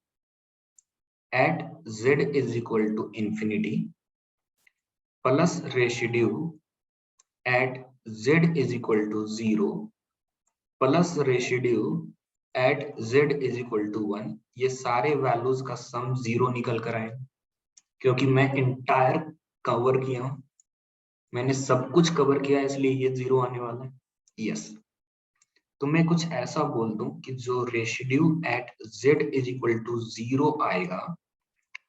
at z is equal to infinity plus residue at z is equal to 0 plus residue at z is equal to 1, ये सारे वैल्यूज का सम 0 निकल कर आए, क्योंकि मैं इंटायर कवर किया हूं, मैंने सब कुछ कवर किया है, इसलिए ये 0 आने वाला है। यस, तो मैं कुछ ऐसा बोल दूं कि जो residue at z is equal to 0 आएगा,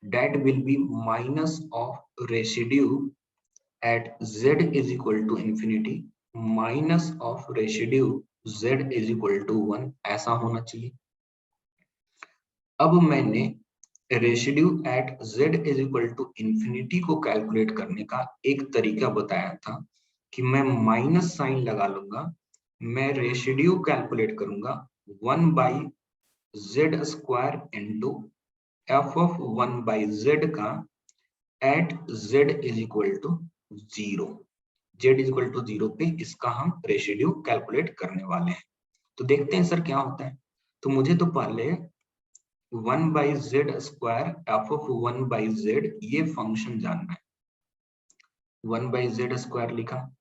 that will be minus of residue at z is equal to infinity minus of residue z is equal to 1, ऐसा होना चाहिए। अब मैंने residue at z is equal to infinity को calculate करने का एक तरीका बताया था कि मैं माइनस साइन लगा लूंगा, मैं रेसिड्यू कैलकुलेट करूंगा 1/z² into f of 1/z का at z is equal to 0। z is equal to 0 पे इसका हम रेसिड्यू कैलकुलेट करने वाले हैं। तो देखते हैं सर क्या होता है। तो मुझे तो पहले 1/z² f ऑफ 1/z ये फंक्शन जानना है। 1/z² लिखा,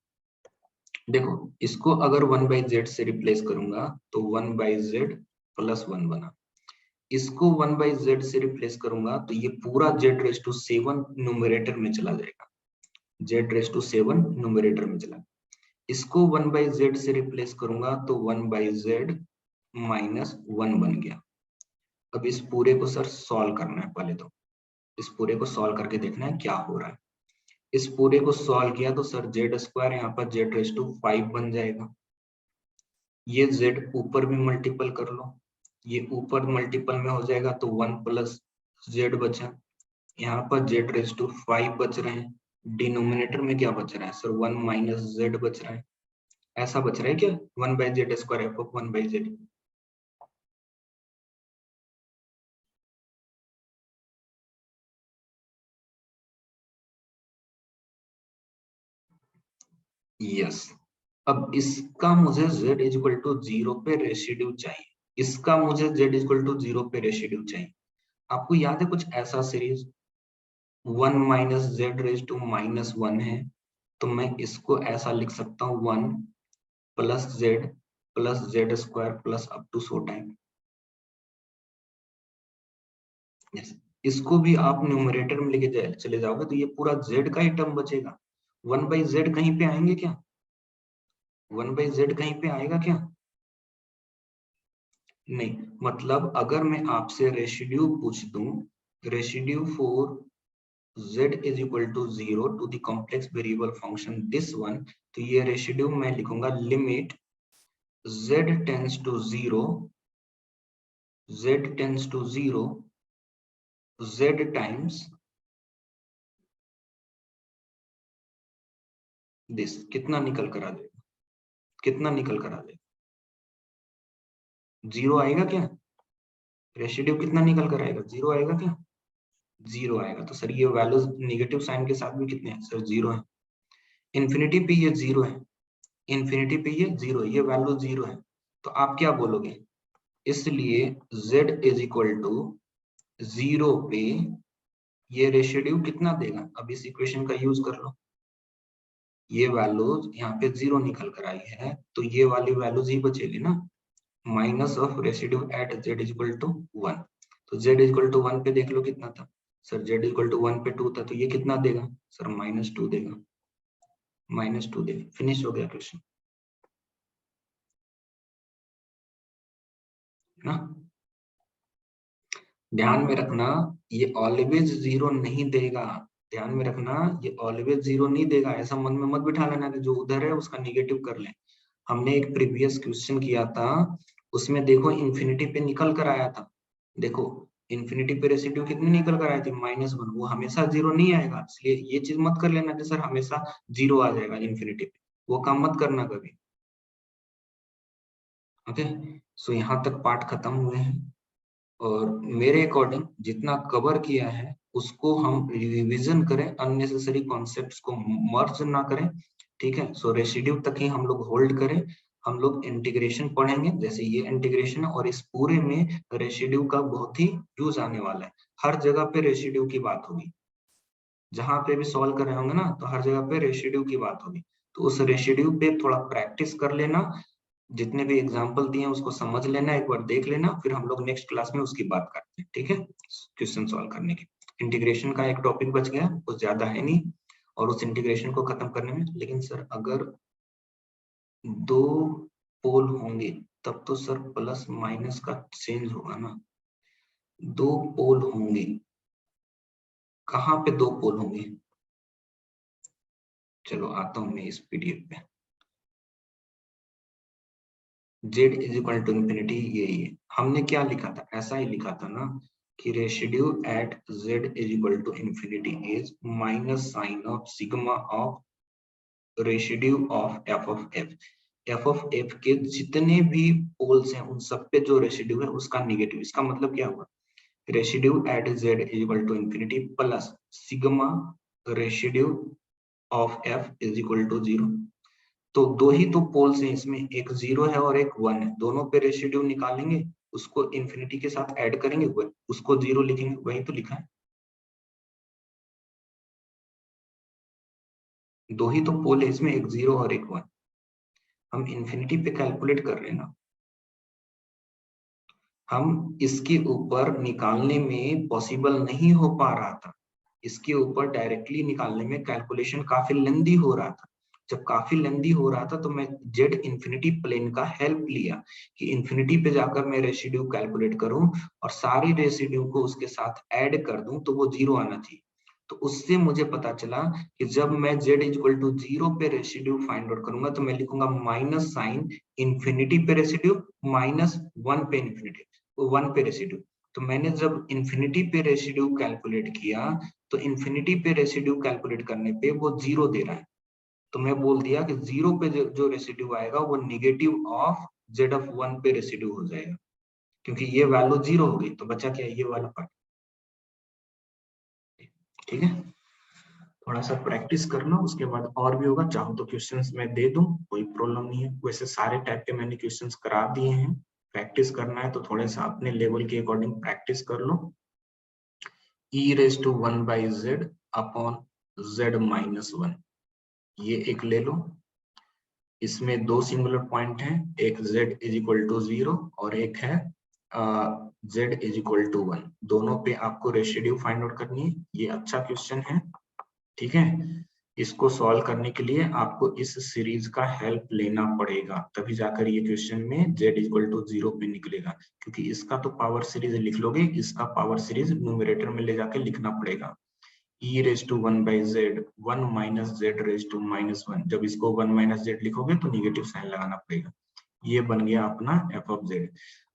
देखो इसको अगर 1/z से रिप्लेस करूंगा तो 1/z+1 बना, इसको 1/z से रिप्लेस करूंगा तो ये पूरा z⁻7 न्यूमरेटर में चला जाएगा, z⁻7 न्यूमरेटर में चला। इसको 1/z से रिप्लेस करूंगा तो 1/z-1 बन गया। अब इस पूरे को सर सॉल्व करना है, पहले तो इस पूरे को सॉल्व करके देखना है क्या हो रहा है। इस पूरे को सॉल्व किया तो सर z² यहाँ पर z⁵ बन जाएगा। ये z ऊपर भी मल्टीपल कर लो, ये ऊपर मल्टीपल में हो जाएगा तो 1 प्लस z बचा, यहाँ पर z⁵ बच रहे हैं, डिनोमिनेटर में क्या बच रहा है सर? 1 माइनस z बच रहा है, ऐसा बच रहा है क्या? 1/z² f of 1/z। Yes, अब इसका मुझे z इज इक्वल टू 0 पे रेसिड्यू चाहिए, इसका मुझे z इज इक्वल टू 0 पे रेसिड्यू चाहिए। आपको याद है कुछ ऐसा series? 1 minus z raise to minus 1 है, तो मैं इसको ऐसा लिख सकता हूँ 1 plus z square plus up to so time. yes. इसको भी आप न्यूमरेटर में लेके चले जाओगे तो ये पूरा जेड का ही टर्म बचेगा। 1 बाई जेड कहीं पे आएंगे क्या? 1 बाई जेड कहीं पे आएगा क्या? नहीं। मतलब अगर मैं आपसे रेशिड्यू पूछ दूं, रेशिड्यू for z is equal to 0 to the complex variable function this one, तो ये रेशिड्यू मैं लिखूंगा limit z tends to 0, z tends to 0, z times this। कितना निकल कर आ जाएगा? कितना निकल कर आ जाएगा? 0 आएगा क्या? रेशिड्यू कितना निकल कर आएगा? 0 आएगा क्या? 0 आएगा। तो सर ये वैल्यूज निगेटिव साइन के साथ भी कितने हैं? सर 0 है। इन्फिनिटी पे ये 0 है, इन्फिनिटी पे ये 0 है, ये वैल्यू 0 है। तो आप क्या बोलोगे? इसलिए z इज इक्वल टू 0 पे ये रेशिड्यू कितना देगा? अब इस इक्वेशन का यूज कर लो। ये वैल्यूज यहाँ पे 0 निकल कर आई है, तो ये वाली वैल्यूज ही बचेगी ना, minus of residue at z is equal to 1। तो z इज इक्वल टू 1 पे देख लो कितना था। Sir z is equal to 1 पे 2 था, तो ये कितना देगा? सर -2 देगा, -2 देगा। फिनिश हो गया क्वेश्चन ना। ध्यान में रखना, ये ऑलवेज 0 नहीं देगा। ध्यान में रखना, ये ऑलवेज 0 नहीं देगा। ऐसा मन में मत बिठा लेना कि जो उधर है उसका निगेटिव कर ले। हमने एक प्रीवियस क्वेश्चन किया था, उसमें देखो इन्फिनिटी पे निकल कर आया था। देखो इन्फिनिटी पे रेसिड्यू कितनी निकल कर आई थी? -1। वो हमेशा 0 नहीं आएगा, इसलिए ये चीज मत कर लेना कि सर हमेशा 0 आ जाएगा इन्फिनिटी पे। वो काम मत करना कभी। ओके, सो यहाँ तक पार्ट खत्म हुए हैं, और मेरे अकॉर्डिंग जितना कवर किया है उसको हम रिवीजन करें, अननेसेसरी कॉन्सेप्ट्स को मर्ज ना करें। ठीक है, सो रेसिड्यू तक ही हम लोग होल्ड करें। हम लोग इंटीग्रेशन पढ़ेंगे, जैसे ये इंटीग्रेशन है, और इस पूरे में रेसिड्यू का बहुत ही यूज आने वाला है। हर जगह पे रेसिड्यू की बात होगी, जहां पे भी सॉल्व कर रहे होंगे ना, तो हर जगह पे रेसिड्यू की बात होगी। तो उस रेसिड्यू पे थोड़ा प्रैक्टिस कर लेना, जितने भी एग्जाम्पल दिए हैं उसको समझ लेना, एक बार देख लेना, फिर हम लोग नेक्स्ट क्लास में उसकी बात करते हैं। ठीक है, क्वेश्चन सॉल्व करने की। इंटीग्रेशन का एक टॉपिक बच गया, कुछ ज्यादा है नहीं, और उस इंटीग्रेशन को खत्म करने में। लेकिन सर अगर 2 पोल होंगे तब तो सर प्लस माइनस का चेंज होगा ना। 2 पोल होंगे, कहाँ पे 2 पोल होंगे? चलो आता हूं मैं इस पीडीएफ पे। z is equal to infinity, यही है। हमने क्या लिखा था? ऐसा ही लिखा था ना कि residue at z is equal to infinity is minus sign of sigma of residue of F of f के जितने भी पोल्स हैं उन सब पे जो रेशिड्यू है उसका निगेटिव। इसका मतलब क्या हुआ? Residue at z is equal to infinity plus sigma residue of f is equal to 0। तो 2 ही तो पोल्स हैं इसमें, एक 0 है और एक 1 है। दोनों पे रेशिड्यू निकालेंगे, उसको इन्फिनिटी के साथ ऐड करेंगे, उसको 0 लिखेंगे, वही तो लिखा है। 2 ही तो पोल है इसमें, एक 0 और एक 1। हम इन्फिनिटी पे कैलकुलेट कर रहे हैं ना, हम इसके ऊपर निकालने में पॉसिबल नहीं हो पा रहा था। इसके ऊपर डायरेक्टली निकालने में कैलकुलेशन काफी लेंदी हो रहा था। जब काफी लेंदी हो रहा था तो मैं जेड इन्फिनिटी प्लेन का हेल्प लिया कि इन्फिनिटी पे जाकर मैं रेसिड्यू कैलकुलेट करूं और सारी रेसिड्यू को उसके साथ ऐड कर दूं तो वो 0 आना चाहिए। तो उससे मुझे पता चला कि जब मैं z इक्वल टू 0 पे रेसिड्यू फाइंड आउट करूंगा तो मैं लिखूंगा माइनस साइन इन्फिनिटी पे रेसिड्यू, -1 पे इन्फिनिटी, 1 पे रेसिड्यू। तो मैंने जब इन्फिनिटी पे रेसिड्यू कैलकुलेट किया तो इन्फिनिटी पे रेसिड्यू कैलकुलेट करने पे वो 0 दे रहा है। तो मैं बोल दिया कि 0 पे जो रेसिड्यू आएगा वो निगेटिव ऑफ z ऑफ 1 पे रेसिड्यू हो जाएगा, क्योंकि ये वैल्यू 0 हो गई। तो बचा क्या? ये वाला पार्ट। ठीक है, थोड़ा सा प्रैक्टिस करना, उसके बाद और भी होगा। चाहो तो क्वेश्चंस मैं दे दूं, कोई प्रॉब्लम नहीं है। वैसे सारे टाइप के मैंने क्वेश्चंस करा दिए हैं। प्रैक्टिस करना है तो थोड़ा सा अपने लेवल के अकॉर्डिंग प्रैक्टिस कर लो। e raised to 1 by z upon z minus 1, ये एक ले लो। इसमें दो सिंगुलर पॉइंट हैं, एक z इज इक्वल टू 0 और एक है z इज इक्वल टू 1। दोनों पे आपको रेसिड्यू फाइंड आउट करनी है। ये अच्छा क्वेश्चन है, ठीक है। इसको सॉल्व करने के लिए आपको इस सीरीज का हेल्प लेना पड़ेगा, तभी जाकर ये क्वेश्चन में z इक्वल टू 0 पे निकलेगा। क्योंकि इसका तो पावर सीरीज लिख लोगे, इसका पावर सीरीज न्यूमरेटर में ले जाके लिखना पड़ेगा। e raise to 1 by z 1 minus z raise to minus 1। जब इसको 1 माइनस जेड लिखोगे तो निगेटिव साइन लगाना पड़ेगा। ये बन गया अपना f ऑफ z।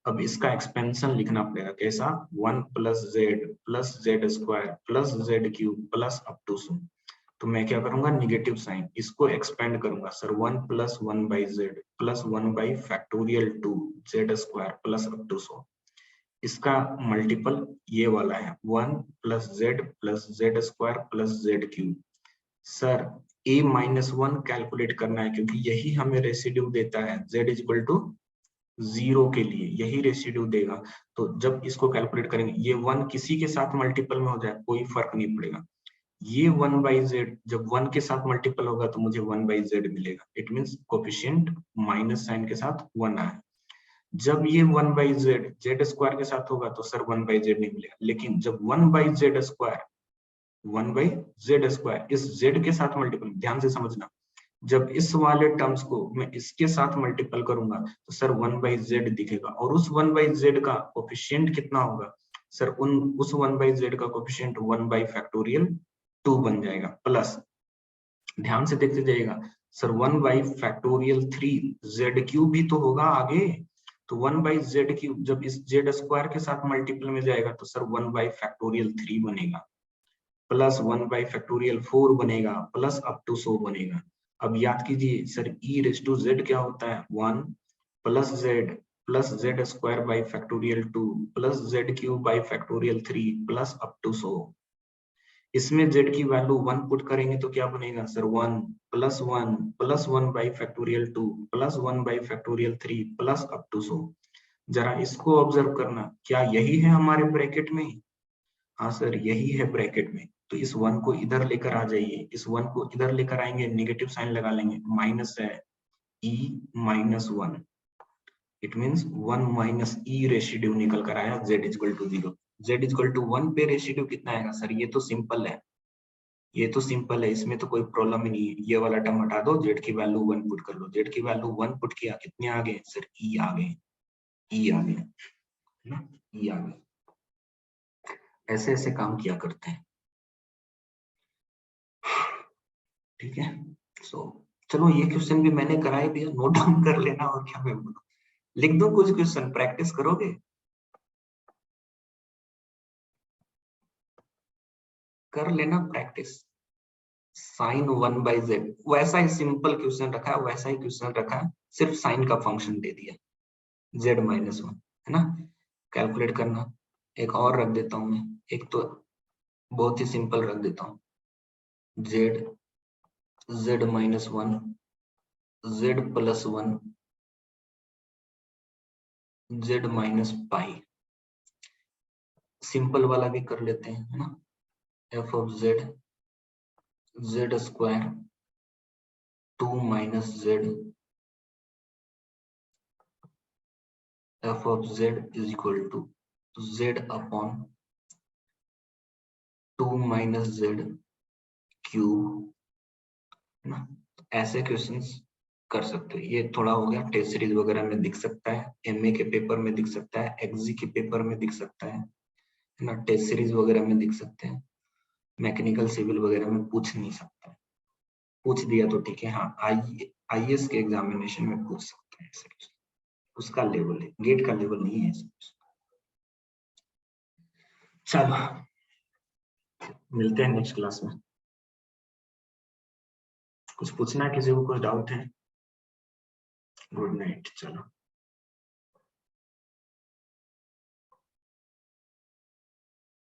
अब इसका एक्सपेंशन लिखना पड़ेगा, कैसा? 1 plus z square plus z cube plus up to so. तो मैं क्या करूंगा, निगेटिव साइन, इसको एक्सपेंड करूंगा sir, 1 plus 1 by Z plus 1 by factorial 2 z square plus up to so. इसका मल्टीपल ये वाला है, 1 plus z square plus z cube. Sir a minus 1 calculate करना है, क्योंकि यही हमें रेसिड्यू देता है z इज इक्वल टू 0 के लिए, यही रेसिड्यू देगा। तो जब इसको कैलकुलेट करेंगे, ये 1 किसी के साथ मल्टीपल में हो जाए कोई फर्क नहीं पड़ेगा। ये 1 बाई जेड जब 1 के साथ मल्टीपल होगा तो मुझे 1 बाई जेड मिलेगा। It means coefficient minus sine के साथ 1 आया। जब ये 1 बाई जेड जेड स्क्वायर के साथ होगा तो सर 1 बाई जेड नहीं मिलेगा। लेकिन जब 1 by z square 1 by z square इस जेड के साथ मल्टीपल, ध्यान से समझना, जब इस वाले टर्म्स को मैं इसके साथ मल्टीपल करूंगा तो सर 1 बाई जेड दिखेगा। और उस 1 बाई जेड का कोफिशिएंट कितना होगा सर? उस 1 बाई जेड का कोफिशिएंट 1 बाई फैक्टोरियल 2 बन जाएगा। प्लस ध्यान से देखते जाइएगा sir, 1 by factorial 3 Z cube भी तो होगा आगे। तो 1 बाई जेड क्यूब जब इस जेड स्क्वायर के साथ मल्टीपल में जाएगा तो सर 1 बाई फैक्टोरियल 3 बनेगा, प्लस 1 बाई फैक्टोरियल 4 बनेगा, प्लस अप टू सो बनेगा। अब याद कीजिए sir, e raise to z क्या होता है? 1 plus z square by factorial 2 plus z cube by factorial 3 plus up to so. इसमें z की वैल्यू 1 पुट करेंगे तो क्या बनेगा sir? 1 plus 1 by factorial 2 plus 1 by factorial 3 plus up to so. जरा इसको ऑब्जर्व करना, क्या यही है हमारे ब्रैकेट में? हाँ सर, यही है ब्रैकेट में। तो इस 1 को इधर लेकर आ जाइए, इस 1 को इधर लेकर आएंगे, निगेटिव साइन लगा लेंगे, माइनस है e minus 1। It means 1 minus e residue निकल कर आया z equal to 0। z equal to 1 पे रेसिड्यू कितना आएगा सर? ये तो सिंपल है, ये तो सिंपल है, इसमें तो कोई प्रॉब्लम ही नहीं है। ये वाला टर्म हटा दो, जेड की वैल्यू 1 पुट कर लो। जेड की वैल्यू 1 पुट किया, कितने आ गए सर? ई आ गए, ई आ गए, है ना? ई आ गए। ऐसे ऐसे काम किया करते हैं, ठीक है। सो चलो, ये क्वेश्चन भी मैंने कराए दिया, नोट डाउन कर लेना। और क्या मैं बोलूं, लिख दो कुछ क्वेश्चन, प्रैक्टिस करोगे? कर लेना प्रैक्टिस। साइन 1 बाई जेड, वैसा ही सिंपल क्वेश्चन रखा है, वैसा ही क्वेश्चन रखा है, सिर्फ साइन का फंक्शन दे दिया, z माइनस 1, है ना? कैलकुलेट करना। एक और रख देता हूं मैं, एक तो बहुत ही सिंपल रख देता हूँ, z minus 1 z plus 1 z minus pi. Simple वाला भी कर लेते हैं, है ना? f of z square 2 minus z f of z is equal to z upon 2 minus z cube, है ना? ऐसे क्वेश्चंस कर सकते हो। ये थोड़ा हो गया, टेस्ट सीरीज वगैरह में दिख सकता है, एमए के पेपर में दिख सकता है, एक्जी के पेपर में दिख सकता है ना? टेस्ट सीरीज वगैरह में दिख सकते हैं, मैकेनिकल सिविल वगैरह में पूछ नहीं सकता है। पूछ दिया तो ठीक है, हाँ आईएएस के एग्जामिनेशन में पूछ सकते हैं, उसका लेवल है, गेट का लेवल नहीं है। चलो, मिलते हैं नेक्स्ट क्लास में। कुछ पूछना है किसी को, कुछ डाउट है? गुड नाइट, चलो।